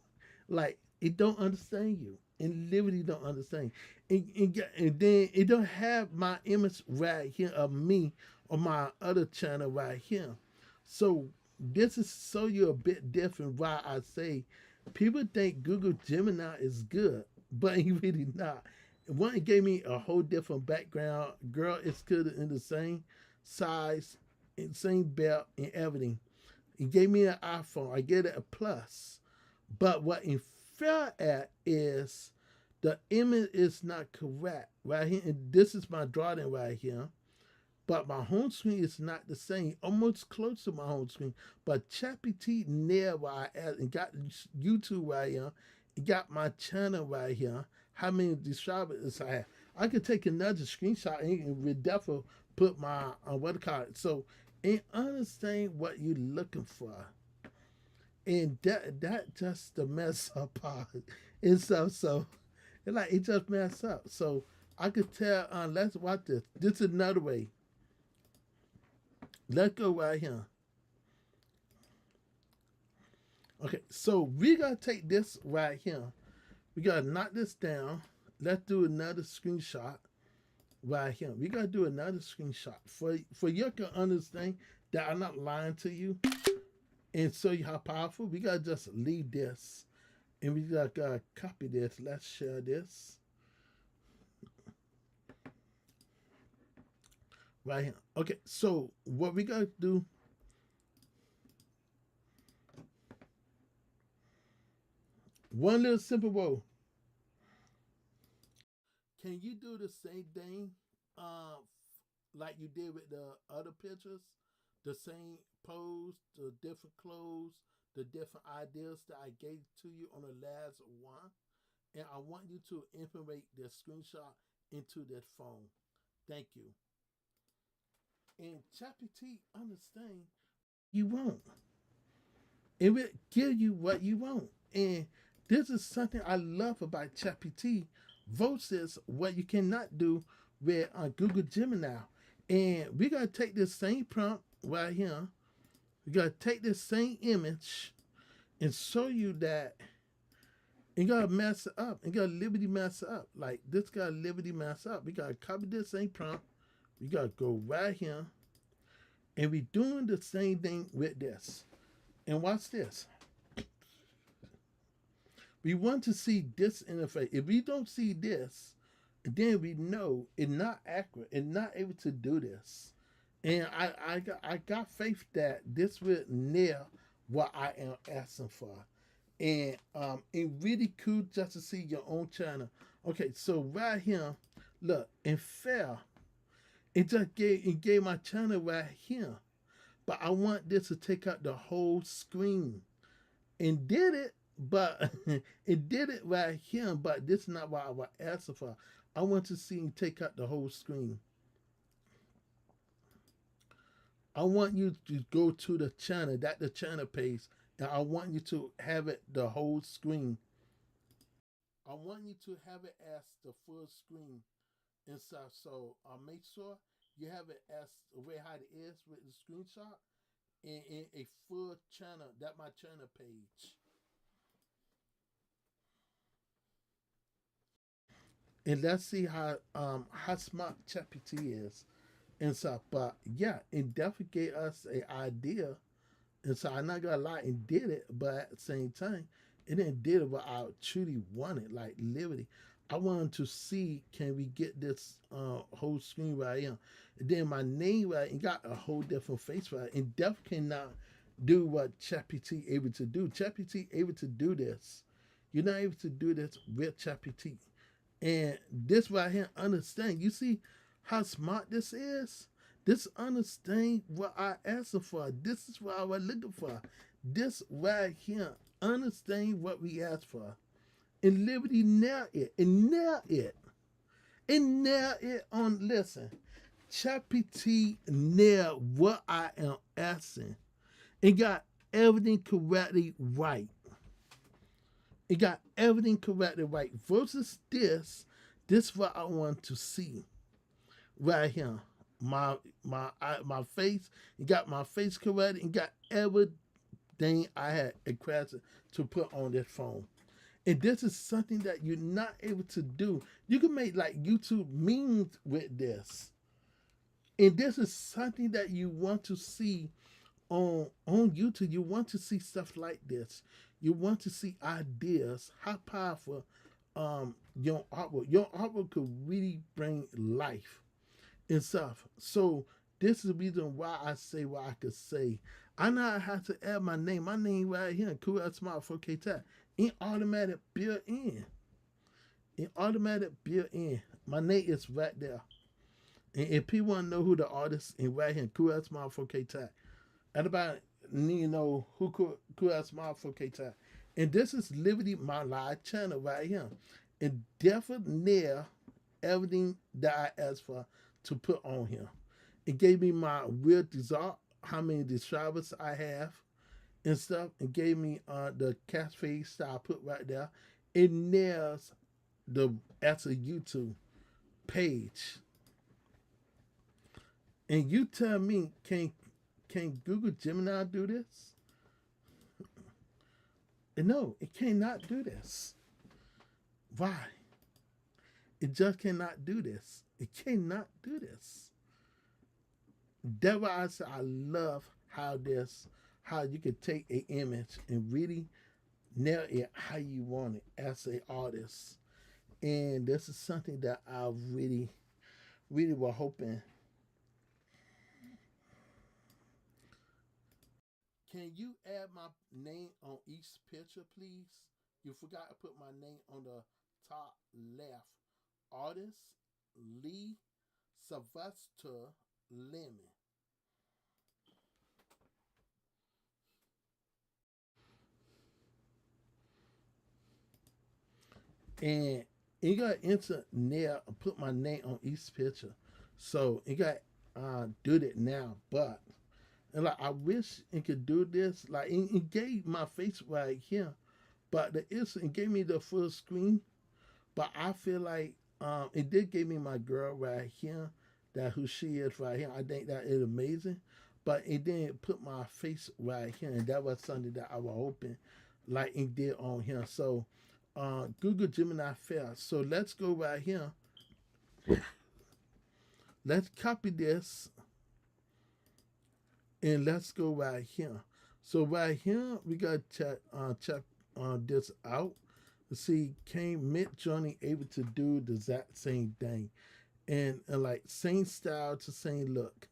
Like, it don't understand you. And literally don't understand. And then it don't have my image right here of me on my other channel right here. So this is show you a bit different why I say people think Google Gemini is good, but it really not. One, it gave me a whole different background. Girl, it's good in the same size, and same belt, and everything. It gave me an iPhone. I get it a plus. But what it fell at is the image is not correct right here. And this is my drawing right here. But my home screen is not the same, almost close to my home screen. But ChatGPT nailed where I at and got YouTube right here. It got my channel right here. How many subscribers I have? I could take another screenshot and we definitely put my what call it. So, and understand what you're looking for. And that just the mess up part. And so like it just messed up. So I could tell. Let's watch this. This is another way. Let's go right here. Okay, so we gotta take this right here. We gotta knock this down. Let's do another screenshot right here. We gotta do another screenshot for you can understand that I'm not lying to you and show you how powerful. We gotta just leave this and we gotta copy this. Let's share this right here. Okay, so what we gotta do. One little simple word. Can you do the same thing, uh, like you did with the other pictures? The same pose, the different clothes, the different ideas that I gave to you on the last one. And I want you to implement the screenshot into that phone. Thank you. And ChatGPT understand you want. It will give you what you want. And this is something I love about ChatGPT versus what you cannot do with Google Gemini. And we gotta take this same prompt right here. We gotta take this same image and show you that and gotta mess it up and gotta liberty mess it up. Like this gotta liberty mess up. We gotta copy this same prompt. We gotta go right here. And we doing the same thing with this. And watch this. We want to see this interface. If we don't see this, then we know it's not accurate. It's not able to do this. And I got faith that this will nail what I am asking for. And it really cool just to see your own channel. Okay, so right here, look, in fair, it gave my channel right here. But I want this to take out the whole screen. And did it, but it did it right here, but this is not what I was asking for. I want to see you take out the whole screen. I want you to go to the channel, that the channel page, and I want you to have it the whole screen. I want you to have it as the full screen and stuff. So make sure you have it as the way how it is with the screenshot in a full channel. That my channel page. And let's see how smart ChatGPT is and stuff. But yeah, it definitely gave us an idea. And so I'm not gonna lie, it did it, but at the same time, it didn't did it what I truly wanted, like liberty. I wanted to see can we get this whole screen right here. And then my name right and got a whole different face right. And definitely cannot do what ChatGPT able to do. ChatGPT able to do this. You're not able to do this with ChatGPT. And this right here, understand. You see how smart this is? This understand what I asked for. This is what I was looking for. This right here, understand what we asked for. And Liberty nailed it. And nailed it. And nailed it on, listen, ChatGPT nailed what I am asking. It got everything correctly right. It got everything correctly right. Versus this is what I want to see right here. My face. It got my face corrected. It got everything I had requested to put on this phone. And this is something that you're not able to do. You can make like YouTube memes with this. And this is something that you want to see on YouTube. You want to see stuff like this. You want to see ideas, how powerful your artwork. Your artwork could really bring life and stuff. So this is the reason why I say what I could say. I now have to add my name. My name right here, Cool Smart 4K Tech. In automatic built in. In automatic built in. My name is right there. And if people want to know who the artist is right here, Cool Smart 4K Tech. Everybody need to know who Cool Smart 4K Tech. And this is Liberty, my live channel right here. And definitely near everything that I asked for to put on here. It gave me my real result, how many subscribers I have and stuff. It gave me the catchphrase that I put right there. It nails the as a YouTube page. And you tell me, can Google Gemini do this? No, it cannot do this. Why? It just cannot do this. It cannot do this. That's why I say I love how you can take an image and really nail it how you want it as an artist. And this is something that I really was hoping. Can you add my name on each picture, please? You forgot to put my name on the top left. Artist Lee Sylvester Lemon. And you got to enter now, put my name on each picture. So you got do that now. But and like I wish it could do this. Like it gave my face right here, but the instant it gave me the full screen. But I feel like it did give me my girl right here, that who she is right here. I think that is amazing. But it didn't put my face right here, and that was something that I was hoping, like it did on here. So Google Gemini failed. So let's go right here. Let's copy this and let's go right here. So right here we got to check this out. See, can MidJourney able to do the exact same thing, and like same style to same look.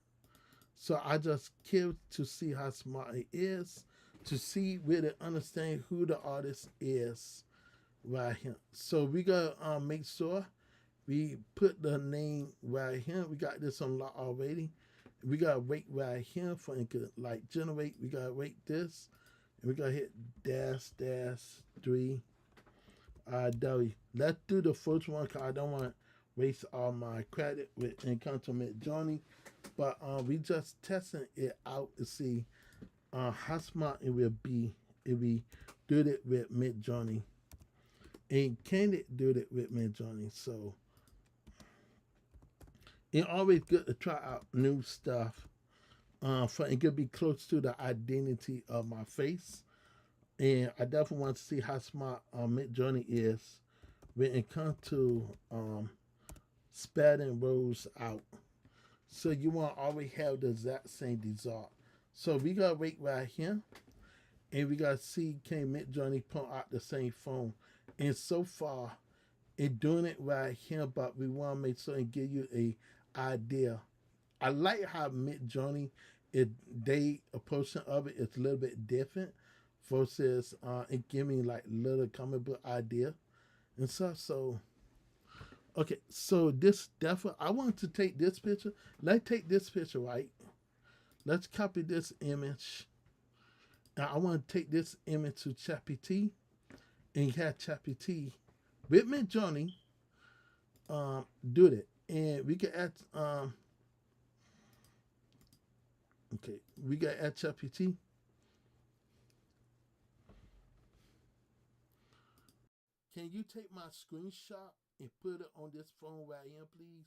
So I just care to see how smart it is, to see really understand who the artist is right here. So we gotta make sure we put the name right here. We got this unlocked already. We gotta wait right here for it to like generate. We gotta wait this, and we gotta hit -3. Dolly. Let's do the first one because I don't want to waste all my credit with and come to MidJourney. But we just testing it out to see how smart it will be if we do it with MidJourney. And can it do it with MidJourney? So it's always good to try out new stuff. For it could be close to the identity of my face. And I definitely want to see how smart MidJourney is when it comes to spreading rows out. So you want to always have the exact same result. So we got to wait right here. And we got to see can MidJourney pull out the same phone. And so far, it's doing it right here. But we want to make sure and give you a idea. I like how MidJourney, a portion of it is a little bit different versus it give me like little comic book idea and stuff. So okay, so this definitely I want to take this picture. Let's take this picture, right? Let's copy this image. Now I want to take this image to ChatGPT and have ChatGPT with MidJourney do it. And we can add okay, we got add ChatGPT. Can you take my screenshot and put it on this phone right here, please?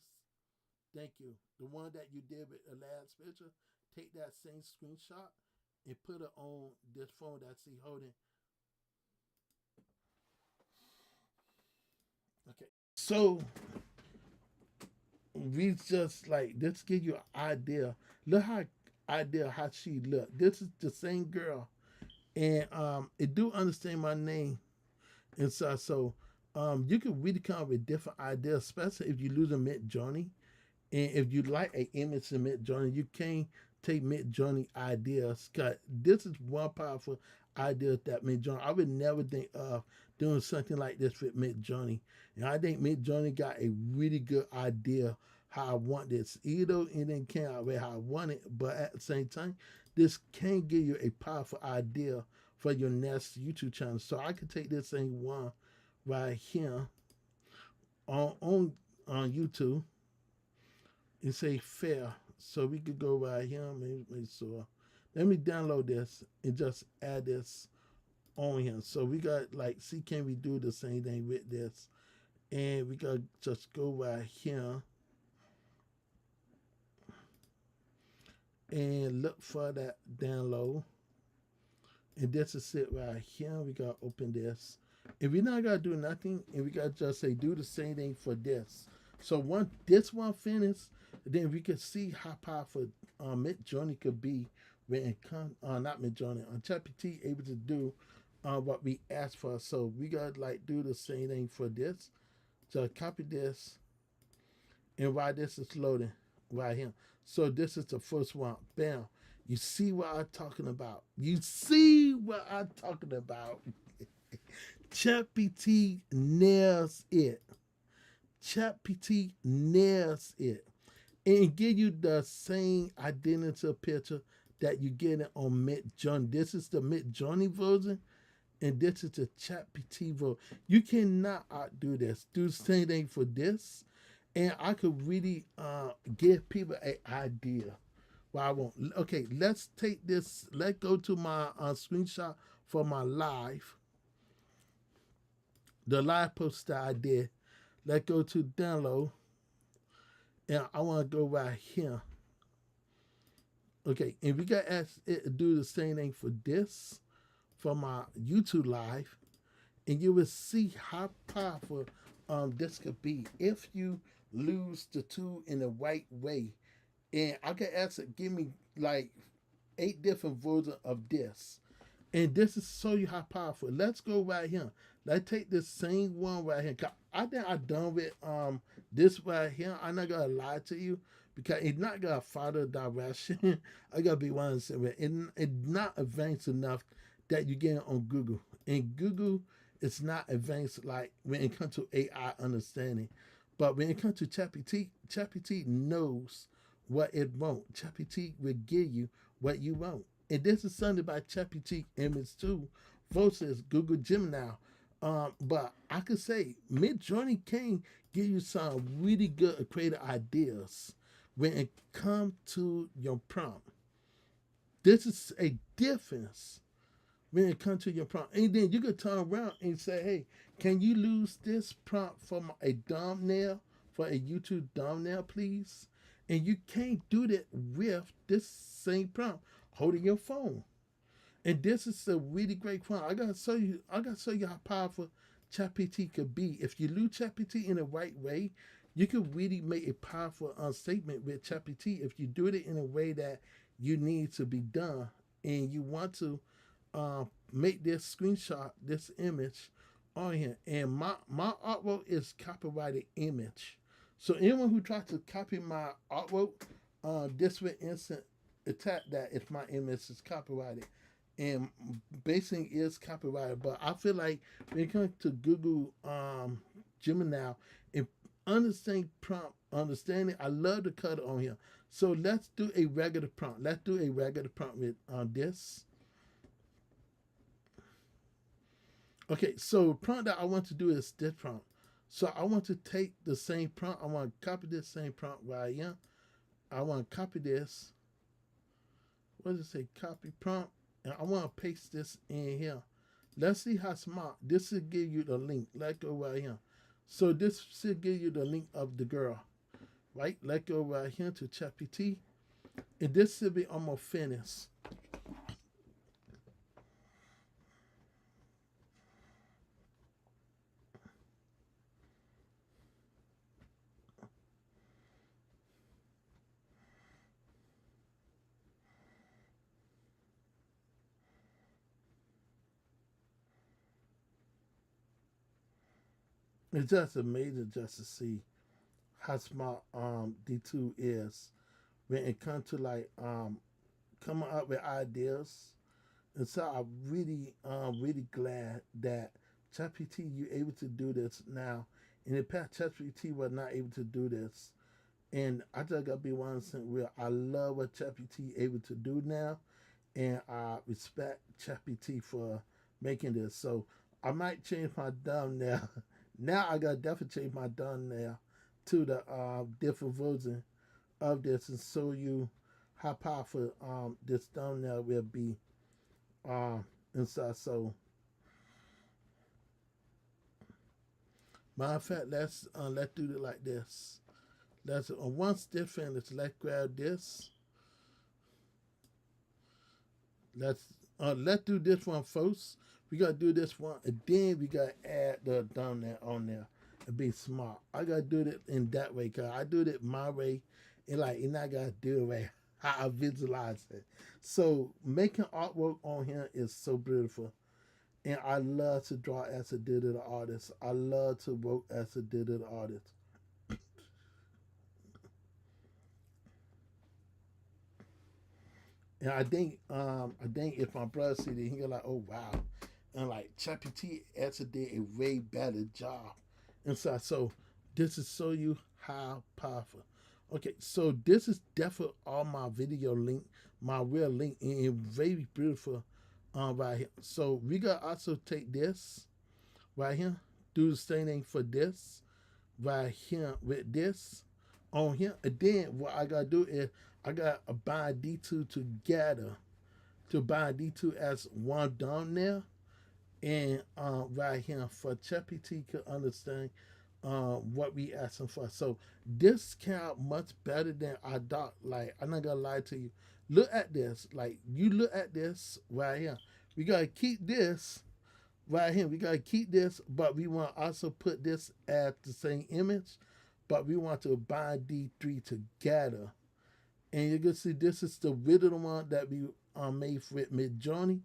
Thank you. The one that you did with the last picture, take that same screenshot and put it on this phone that's he holding. Okay. So we just like this give you an idea. Look how she look. This is the same girl. And it do understand my name. And so you can really come up with different ideas, especially if you lose a MidJourney. And if you like an image in MidJourney, you can take MidJourney ideas. Cause this is one powerful idea that MidJourney. I would never think of doing something like this with MidJourney. And I think MidJourney got a really good idea how I want this. Even though it didn't come out how I want it, but at the same time, this can give you a powerful idea for your next YouTube channel. So I could take this same one right here on YouTube and say fair. So we could go right here. Maybe so. Let me download this and just add this on here. So we got like, see, can we do the same thing with this? And we got just go right here and look for that download. And this is it right here. We got to open this. If we not got to do nothing, and we got to just say do the same thing for this. So once this one finished, then we can see how powerful MidJourney could be when it comes, not MidJourney, on ChatGPT able to do what we asked for. So we gotta like do the same thing for this. So copy this, and while this is loading, right here. So this is the first one. Bam. You see what I'm talking about? You see what I'm talking about? ChatGPT nails it. ChatGPT nails it. And give you the same identical picture that you get it on MidJourney. This is the MidJourney version, and this is the ChatGPT version. You cannot outdo this. Do the same thing for this, and I could really give people an idea. Well, I won't. Okay, let's take this. Let's go to my screenshot for my live, the live post that I did. Let's go to download, and I want to go right here. Okay, and we got to ask it to do the same thing for this, for my YouTube live, and you will see how powerful this could be if you lose the tool in the right way. And I can ask it, give me like 8 different versions of this. And this is show you how powerful. Let's go right here. Let's take this same one right here. I think I'm done with this right here. I'm not gonna lie to you because it's not gonna follow direction. I gotta be honest with it. It's not advanced enough that you get it on Google. And Google is not advanced like when it comes to AI understanding. But when it comes to ChatGPT, ChatGPT knows what it wants. ChatGPT will give you what you want. And this is something about ChatGPT Image 2 versus Google Gemini. But I could say MidJourney can give you some really good creative ideas when it comes to your prompt. This is a difference when it comes to your prompt. And then you could turn around and say, hey, can you use this prompt for a thumbnail, for a YouTube thumbnail, please? And you can't do that with this same prompt holding your phone. And this is a really great prompt. I gotta show you how powerful ChatGPT could be. If you use ChatGPT in the right way, you can really make a powerful statement with ChatGPT if you do it in a way that you need to be done, and you want to make this screenshot, this image on here. And my artwork is copyrighted image. So anyone who tries to copy my artwork, this will instant attack that if my image is copyrighted. And basically is copyrighted. But I feel like when it comes to Google Gemini and understanding, I love the color on here. So let's do a regular prompt. Let's do a regular prompt with this. Okay, so prompt that I want to do is this prompt. So I want to take the same prompt. I want to copy this same prompt right here. I want to copy this. What does it say? Copy prompt. And I want to paste this in here. Let's see how smart. This will give you the link. Let's go right here. So this should give you the link of the girl. Right? Let's go right here to ChatGPT. And this should be almost finished. It's just amazing just to see how smart D2 is when it comes to like coming up with ideas. And so I'm really glad that ChatGPT you able to do this now. In the past, ChatGPT was not able to do this. And I just gotta be 100% real. I love what ChatGPT able to do now, and I respect ChatGPT for making this. So I might change my thumbnail. Now I gotta definitely change my thumbnail to the different version of this and show you how powerful this thumbnail will be inside. So matter of fact, let's do it like this. Let's once different. Let's grab this. Let's do this one first. We gotta do this one, and then we gotta add the thumbnail on there. be smart. I gotta do it in that way, cause I do it my way, and I gotta do it right how I visualize it. So making artwork on here is so beautiful, and I love to draw as a digital artist. I love to work as a digital artist. And I think if my brother see it, he'll like, oh wow, and like ChatGPT actually did a way better job. And so this is show you how powerful. Okay, so this is definitely all my video link, my real link, and very beautiful right here. So we gotta also take this right here, do the same thing for this right here with this on here. And then what I gotta do is I gotta bind D2 together to bind D2 as one down there. And right here for ChatGPT could understand what we asking for. So this came out much better than I thought. Like I'm not gonna lie to you. Look at this. Like you look at this right here. We gotta keep this right here. We gotta keep this, but we want to also put this as the same image, but we want to bind D3 together. And you can see this is the original one that we made with MidJourney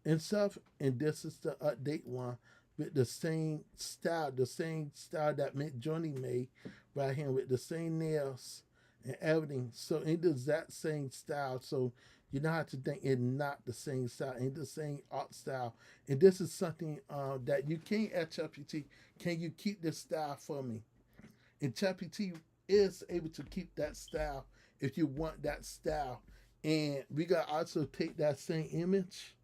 and stuff. And this is the update one with the same style that MidJourney made right here with the same nails and everything. So in the exact same style. So you don't have to think it's not the same style, ain't the same art style. And this is something that you can't ask ChatGPT. Can you keep this style for me? And ChatGPT is able to keep that style if you want that style. And we got to also take that same image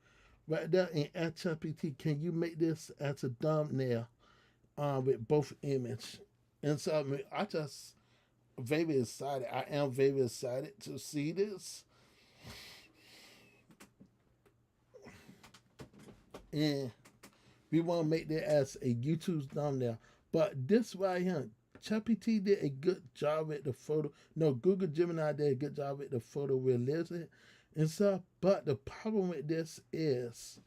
right there and ask ChatGPT, can you make this as a thumbnail with both image? And so I just very excited. I am very excited to see this. And we want to make that as a YouTube thumbnail. But this right here, ChatGPT did a good job with the photo. No, Google Gemini did a good job with the photo realism and stuff. But the problem with this is,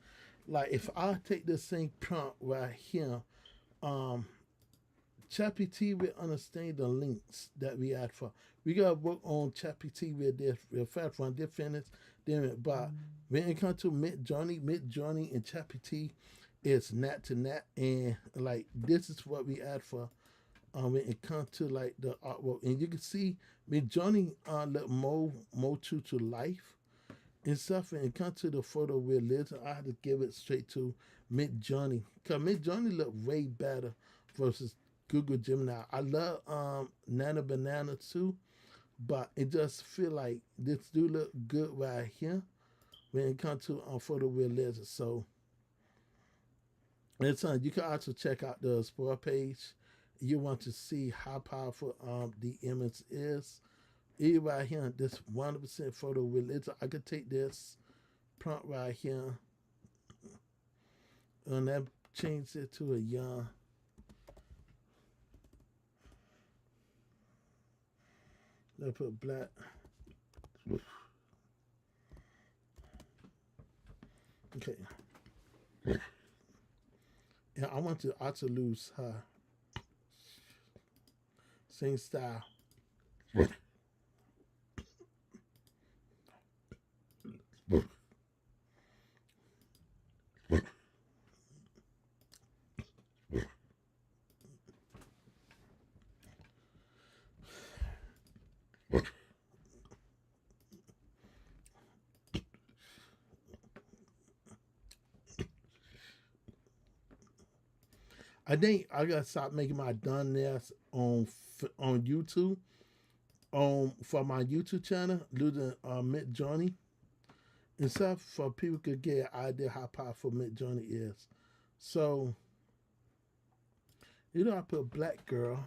like, if I take the same prompt right here, ChatGPT will understand the links that we add for. We gotta work on ChatGPT with this real fast one. This finish, then but when it comes to MidJourney and ChatGPT is net to net, and like this is what we add for. When it comes to like the artwork, and you can see MidJourney look more true to life and stuff. And it comes to the photo realism, I had to give it straight to MidJourney, cause MidJourney look way better versus Google Gemini. I love Nana Banana too, but it just feel like this do look good right here when it comes to photo realism. So it's you can also check out the Explore page. You want to see how powerful the image is. Even right here, this 100% photo realism. I could take this prompt right here and then change it to a young. Let's put black. Okay. And I want to also lose her. Same style. I think I gotta stop making my thumbnails on YouTube. For my YouTube channel, using MidJourney and stuff, for people could get an idea how powerful MidJourney is. So, I put black girl.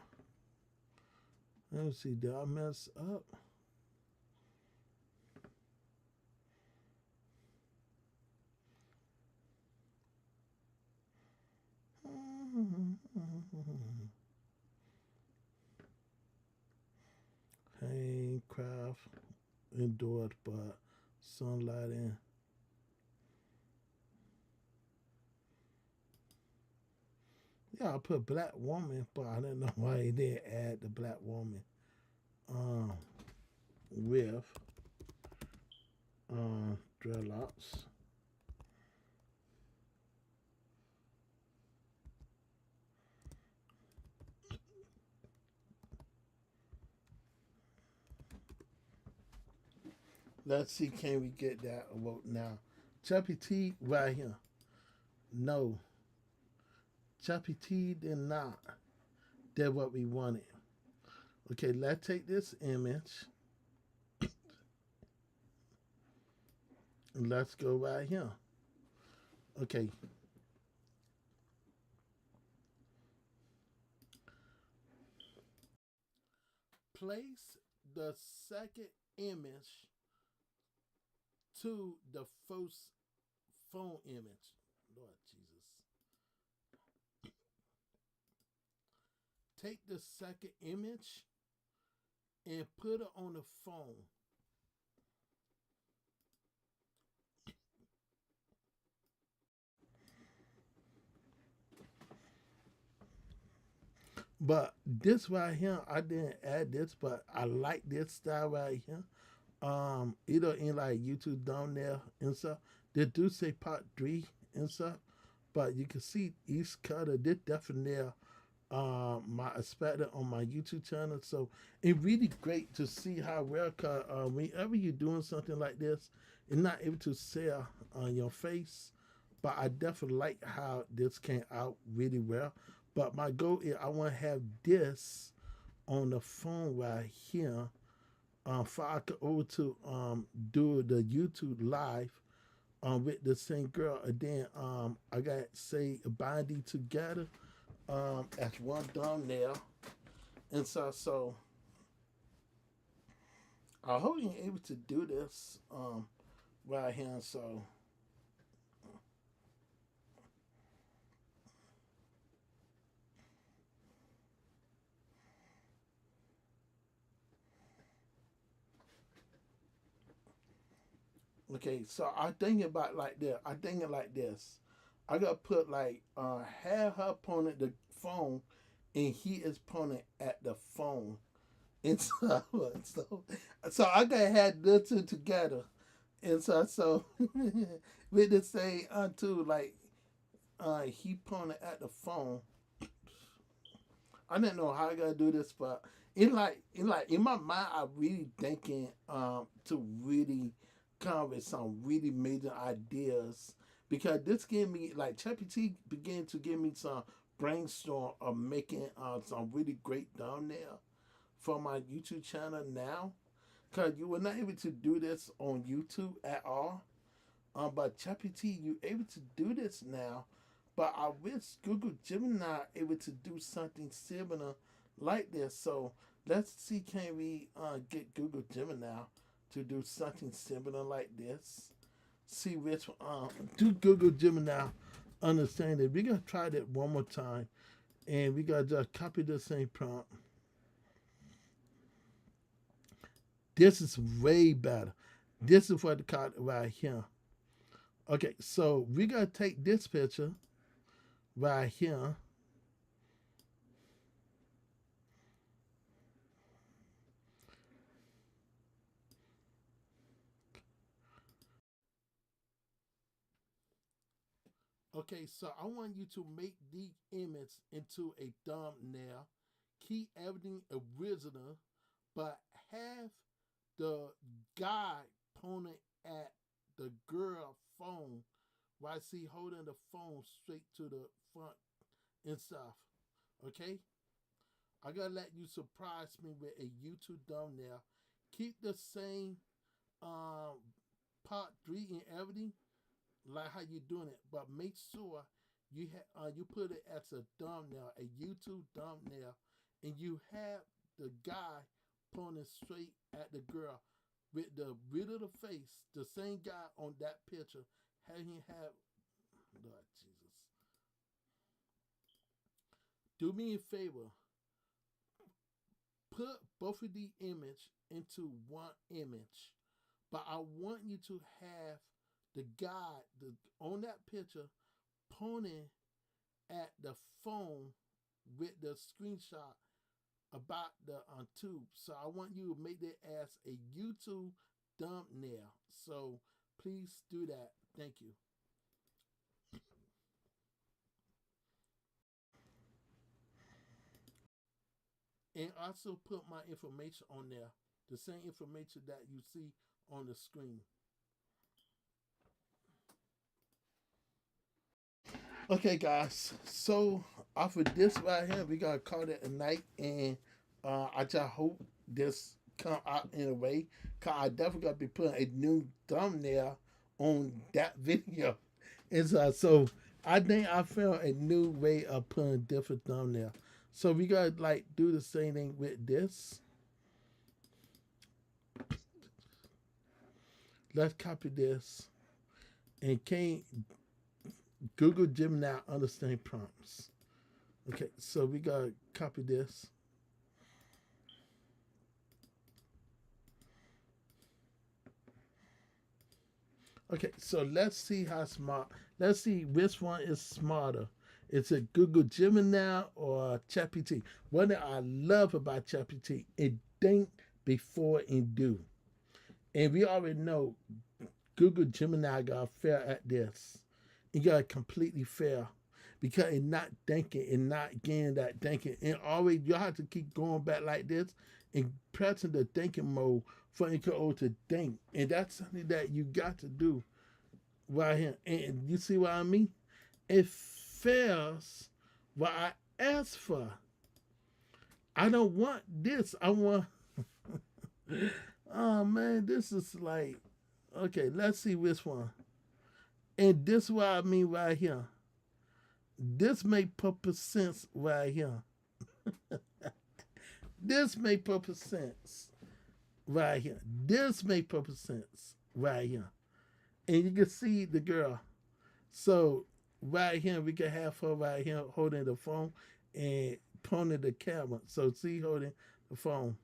Let me see, did I mess up? Handcraft endured, but sunlight in. Yeah, I put black woman, but I don't know why he didn't add the black woman um, with dreadlocks. Let's see, can we get that vote now? ChatGPT right here. No, ChatGPT did not. Did what we wanted. Okay, let's take this image and let's go right here. Okay, place the second image to the first phone image. Lord Jesus. Take the second image and put it on the phone. But this right here, I didn't add this, but I like this style right here. Either in like YouTube down there and stuff. They do say part 3 and stuff, but you can see each cutter. This definitely my expected on my YouTube channel. So it's really great to see how well cut. Whenever you're doing something like this, it's not able to sell on your face, but I definitely like how this came out really well. But my goal is I want to have this on the phone right here. For I could over to do the YouTube live with the same girl, and then I got say binding together as one thumbnail, and so I hope you're able to do this right here. So okay, so I think about like this. I think it like this. I gotta put like have her pointing at the phone, and he is pointing at the phone. And so, so, so I gotta have the two together. And so with the same too, like he pointed at the phone. I didn't know how I gotta do this, but it like in my mind, I really thinking to really come up with some really major ideas because this gave me like ChatGPT began to give me some brainstorm of making some really great thumbnail for my YouTube channel now. Cause you were not able to do this on YouTube at all. But ChatGPT, you able to do this now. But I wish Google Gemini able to do something similar like this. So let's see, can we get Google Gemini to do something similar like this? See which do Google Gemini understand it. We gotta try that one more time, and we gotta just copy the same prompt. This is way better. This is what the card right here. Okay, so we gotta take this picture right here. Okay, so I want you to make the image into a thumbnail. Keep everything original, but have the guy pointing at the girl phone while I see holding the phone straight to the front and stuff. Okay? I gotta let you surprise me with a YouTube thumbnail. Keep the same um part 3 and everything, like how you doing it, but make sure you put it as a thumbnail, a YouTube thumbnail, and you have the guy pointing straight at the girl with the rid of the face, the same guy on that picture. Have him have Lord Jesus. Do me a favor. Put both of the image into one image. But I want you to have the guy on that picture pointing at the phone with the screenshot about the tube. So I want you to make that as a YouTube thumbnail. So please do that. Thank you. And also put my information on there. The same information that you see on the screen. Okay, guys. So off of this right here, we gotta call it a night, and I just hope this come out in a way. Cause I definitely gotta be putting a new thumbnail on that video. And so I think I found a new way of putting different thumbnail. So we gotta like do the same thing with this. Let's copy this, and can't Google Gemini understand prompts. Okay, so we gotta copy this. Okay, so let's see how smart. Let's see which one is smarter. Is it Google Gemini or ChatGPT? What I love about ChatGPT, it think before it do. And we already know Google Gemini got fair at this. It got completely fair because it's not thinking and not getting that thinking. And always you have to keep going back like this and pressing the thinking mode for it to think. And that's something that you got to do right here. And you see what I mean? It fails what I asked for. I don't want this. I want oh man, this is like okay, let's see which one. And this is what I mean right here. This make perfect sense right here. This make perfect sense right here. This make perfect sense right here. And you can see the girl. So right here, we can have her right here holding the phone and pointing the camera. So see holding the phone.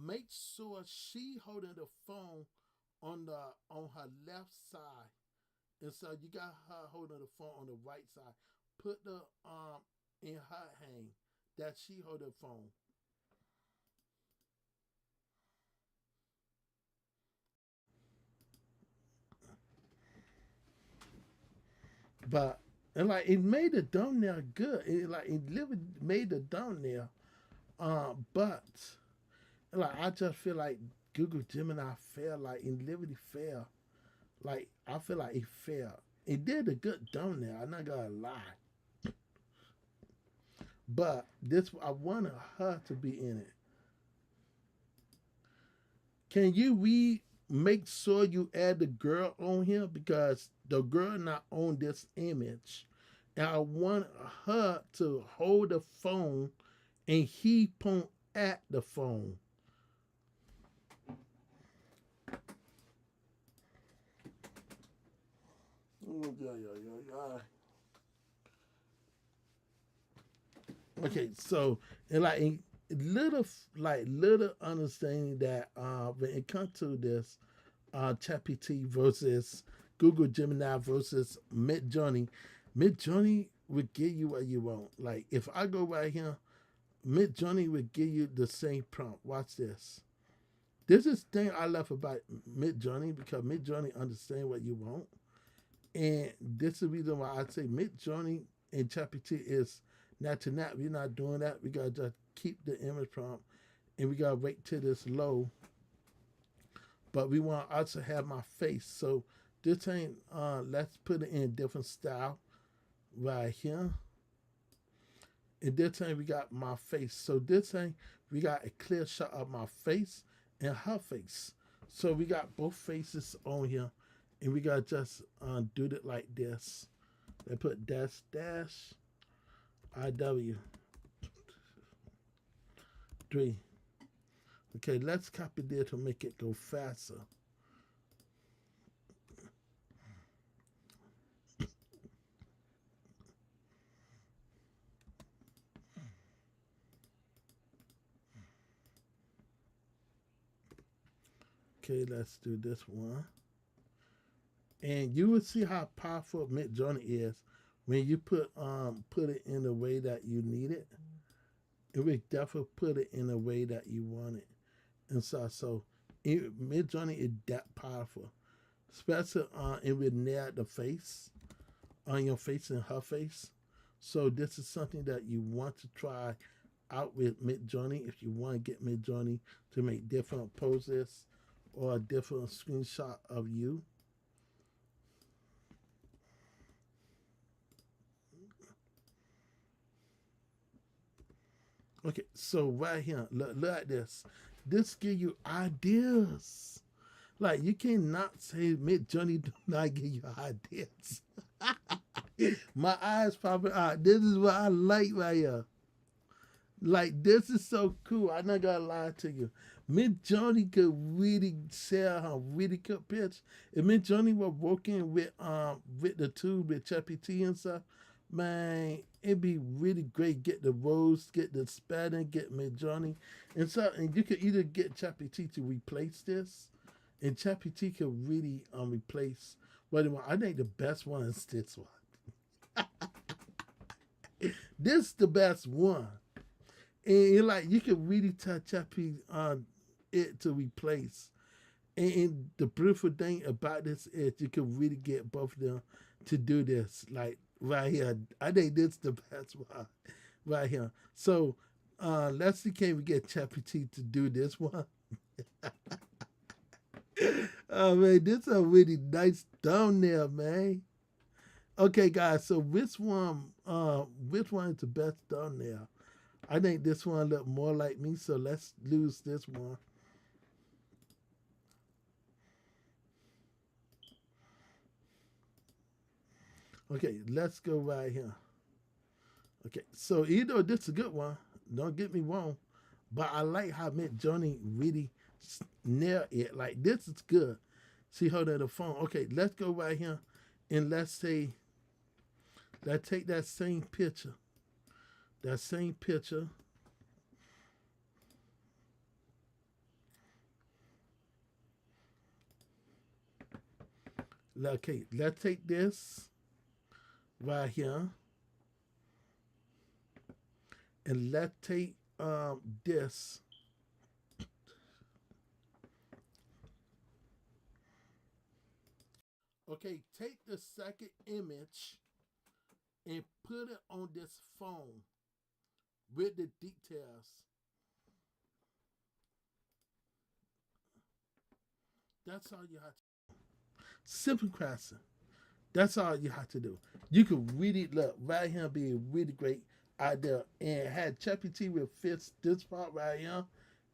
Make sure she holding the phone on her left side. And so you got her holding the phone on the right side. Put the arm in her hand that she hold the phone. But and like it made the thumbnail good. It like it really made the thumbnail. But like I just feel like Google Gemini failed. Like it literally failed. Like I feel like it failed. It did a good thumbnail. I'm not gonna lie. But this I wanted her to be in it. Can you make sure you add the girl on here because the girl not on this image, and I want her to hold the phone and he point at the phone. Okay, so and little understanding that when it comes to this ChatGPT versus Google Gemini versus MidJourney, MidJourney would give you what you want. Like if I go right here, MidJourney would give you the same prompt. Watch this. This is the thing I love about MidJourney because MidJourney understand what you want. And this is the reason why I say MidJourney and ChatGPT is not to not. We're not doing that. We gotta just keep the image prompt and we gotta wait till this low. But we want to also have my face. So this ain't let's put it in a different style right here. And this time we got my face. So this time we got a clear shot of my face and her face. So we got both faces on here. And we got to just do it like this. And put dash dash IW 3. Okay, let's copy this to make it go faster. Okay, let's do this one. And you will see how powerful MidJourney is when you put it in the way that you need it. It will definitely put it in a way that you want it. And so MidJourney is that powerful, especially it will nail the face on your face and her face. So this is something that you want to try out with MidJourney if you want to get MidJourney to make different poses or a different screenshot of you. Okay, so right here, look at this. This give you ideas. Like you cannot say MidJourney do not give you ideas. My eyes popping out. This is what I like right here. Like this is so cool. I'm not gonna lie to you. MidJourney could really sell her really good pitch. If MidJourney were working with the tube with ChatGPT and stuff, man, it'd be really great. Get the rose, get the spatting, get MidJourney, and you could either get ChatGPT to replace this, and ChatGPT could really replace. But I think the best one is this one. This is the best one. And like you can really tell Chappie it to replace. And the beautiful thing about this is you can really get both of them to do this. Like right here. I think this is the best one right here. So let's see, can we get Chappie to do this one? Oh man, this is a really nice thumbnail, man. Okay guys, so which one is the best thumbnail? I think this one look more like me, so let's lose this one. Okay, let's go right here. Okay, so even though this is a good one, don't get me wrong, but I like how MidJourney really nail it. Like this is good. See, hold on the phone. Okay, let's go right here, and let's take that same picture. That same picture. Okay, let's take this right here. And let's take this. Okay, take the second image and put it on this phone with the details. That's all you have to do. Simple crossing. That's all you have to do. You could really look right here be a really great idea. And had ChatGPT will fix this part right here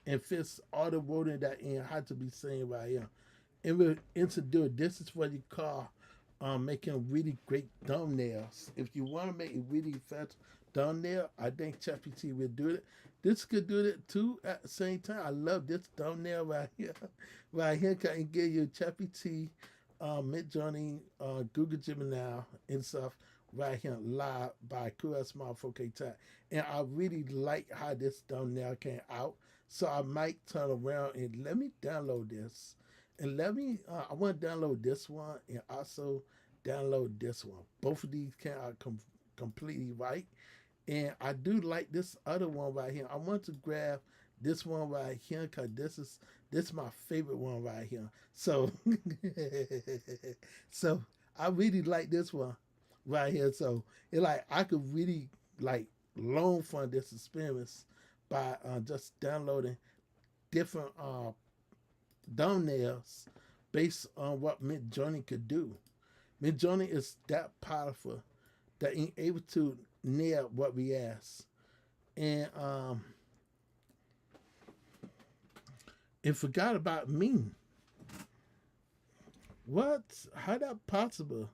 and fix all the wording that in had to be saying right here. And we'll introduce this is what you call making really great thumbnails. If you want to make a really fast thumbnail, I think ChatGPT will do it. This could do it too at the same time. I love this thumbnail right here. Right here can give you ChatGPT, MidJourney, Google Gemini, and stuff right here live by QS Smart 4K Tech. And I really like how this thumbnail came out. So I might turn around and let me download this. And I want to download this one and also download this one. Both of these came out completely right. And I do like this other one right here. I want to grab this one right here because this is my favorite one right here. So so I really like this one right here. So it like I could really like learn from this experience by just downloading different thumbnails based on what MidJourney could do. MidJourney is that powerful that ain't able to nail what we ask. And forgot about me. What? How that possible?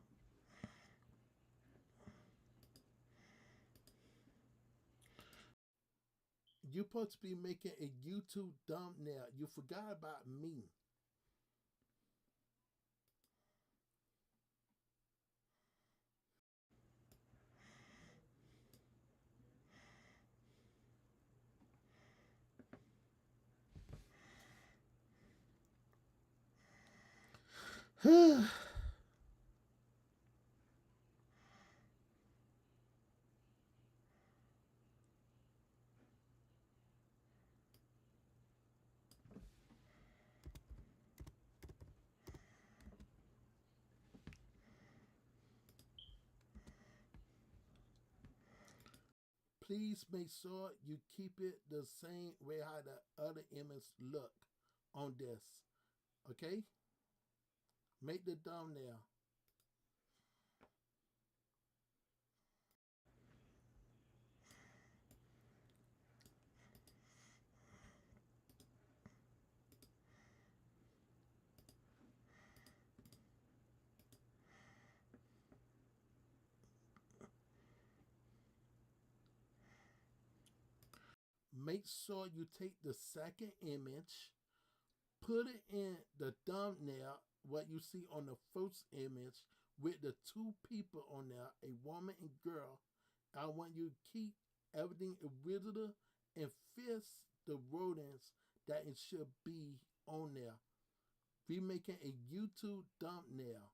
You're supposed to be making a YouTube thumbnail. You forgot about me. please make sure you keep it the same way how the other image look on this. Okay? Make the thumbnail. Make sure you take the second image, put it in the thumbnail, what you see on the first image, with the two people on there, a woman and girl. I want you to keep everything original and fix the rodents that it should be on there. We making a YouTube thumbnail.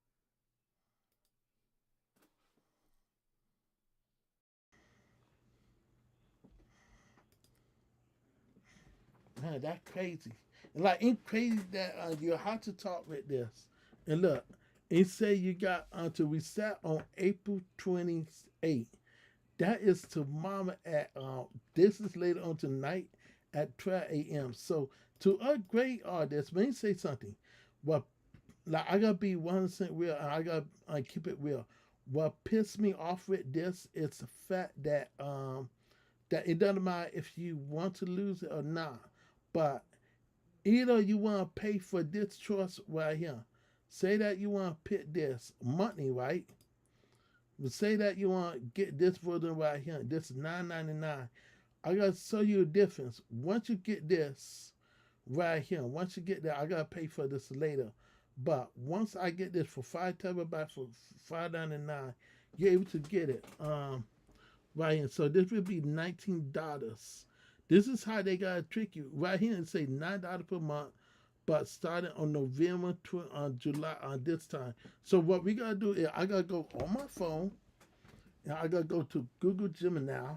Man, that's crazy. And like, it's crazy that you have to talk with this. And look, it say you got to reset on April 28th. That is tomorrow at this is later on tonight at 12 a.m. So to upgrade all this, let me say something. Well, like I gotta be 100% real, and I gotta keep it real. What pissed me off with this is the fact that that it doesn't matter if you want to lose it or not, but either you want to pay for this choice right here. Say that you want to pick this monthly, right? But say that you want to get this version right here. This is $9.99. I gotta show you a difference. Once you get this right here, once you get that, I gotta pay for this later. But once I get this for 5 terabytes for $5.99, you're able to get it. Right here. So this would be $19. This is how they gotta trick you. Right here, it say $9 per month, but starting on November July on this time. So what we gotta do is I gotta go on my phone and I gotta go to Google Gemini.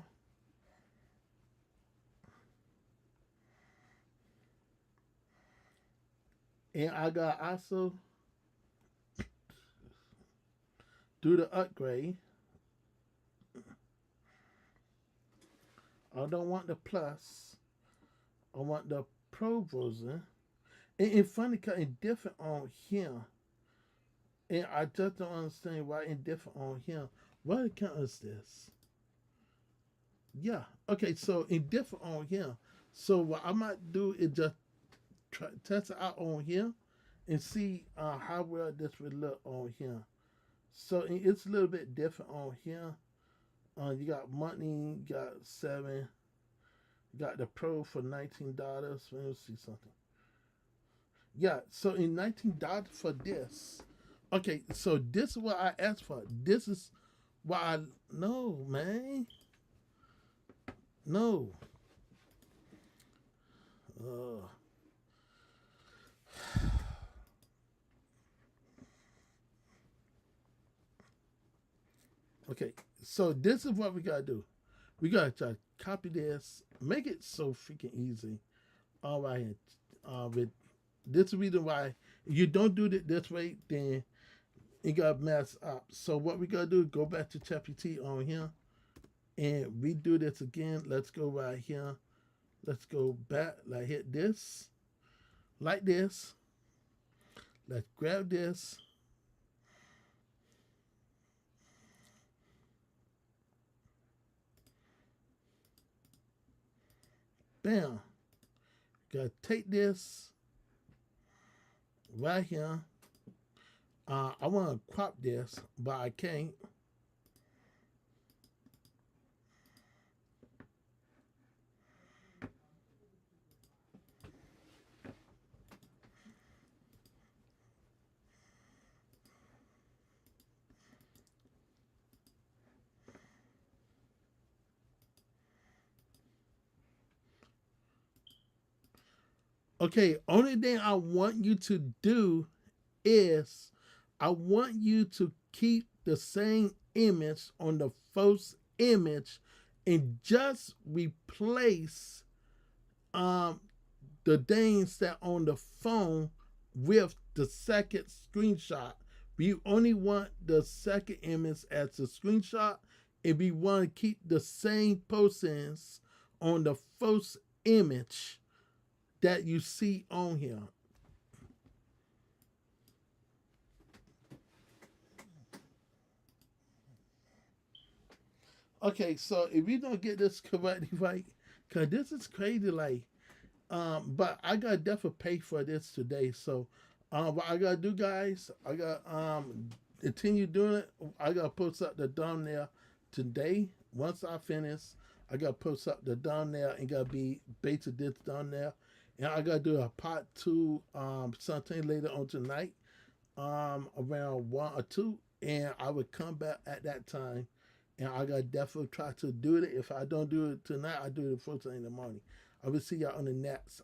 And I gotta also do the upgrade. I don't want the plus. I want the pro version. And it's funny because it's different on here. And I just don't understand why it's different on here. What account is this? Yeah. Okay, so it's different on here. So what I might do is just test it out on here and see how well this would look on here. So it's a little bit different on here. You got money, you got 7, you got the pro for $19. Let me see something. Yeah, so in $19 for this. Okay, so this is what I asked for. This is why I no, man. No. Okay, so this is what we gotta do. We gotta try to copy this, make it so freaking easy. All right, with this is the reason why if you don't do it this way, then it got messed up. So what we gotta do is go back to ChatGPT on here and redo this again. Let's go right here. Let's go back, like hit this, like this. Let's grab this. Bam. Gotta take this right here. I want to crop this, but I can't. Okay, only thing I want you to do is I want you to keep the same image on the first image and just replace the things that on the phone with the second screenshot. We only want the second image as a screenshot if we want to keep the same persons on the first image that you see on here. Okay, so if you don't get this correctly right, cause this is crazy, like, but I gotta definitely pay for this today. So, what I gotta do, guys, I got continue doing it. I gotta post up the thumbnail today. Once I finish, I gotta post up the thumbnail and gotta be based on this thumbnail, and I gotta do a part two, sometime later on tonight, around 1 or 2, and I would come back at that time, and I gotta definitely try to do it. If I don't do it tonight, I do it the first thing in the morning. I will see y'all on the next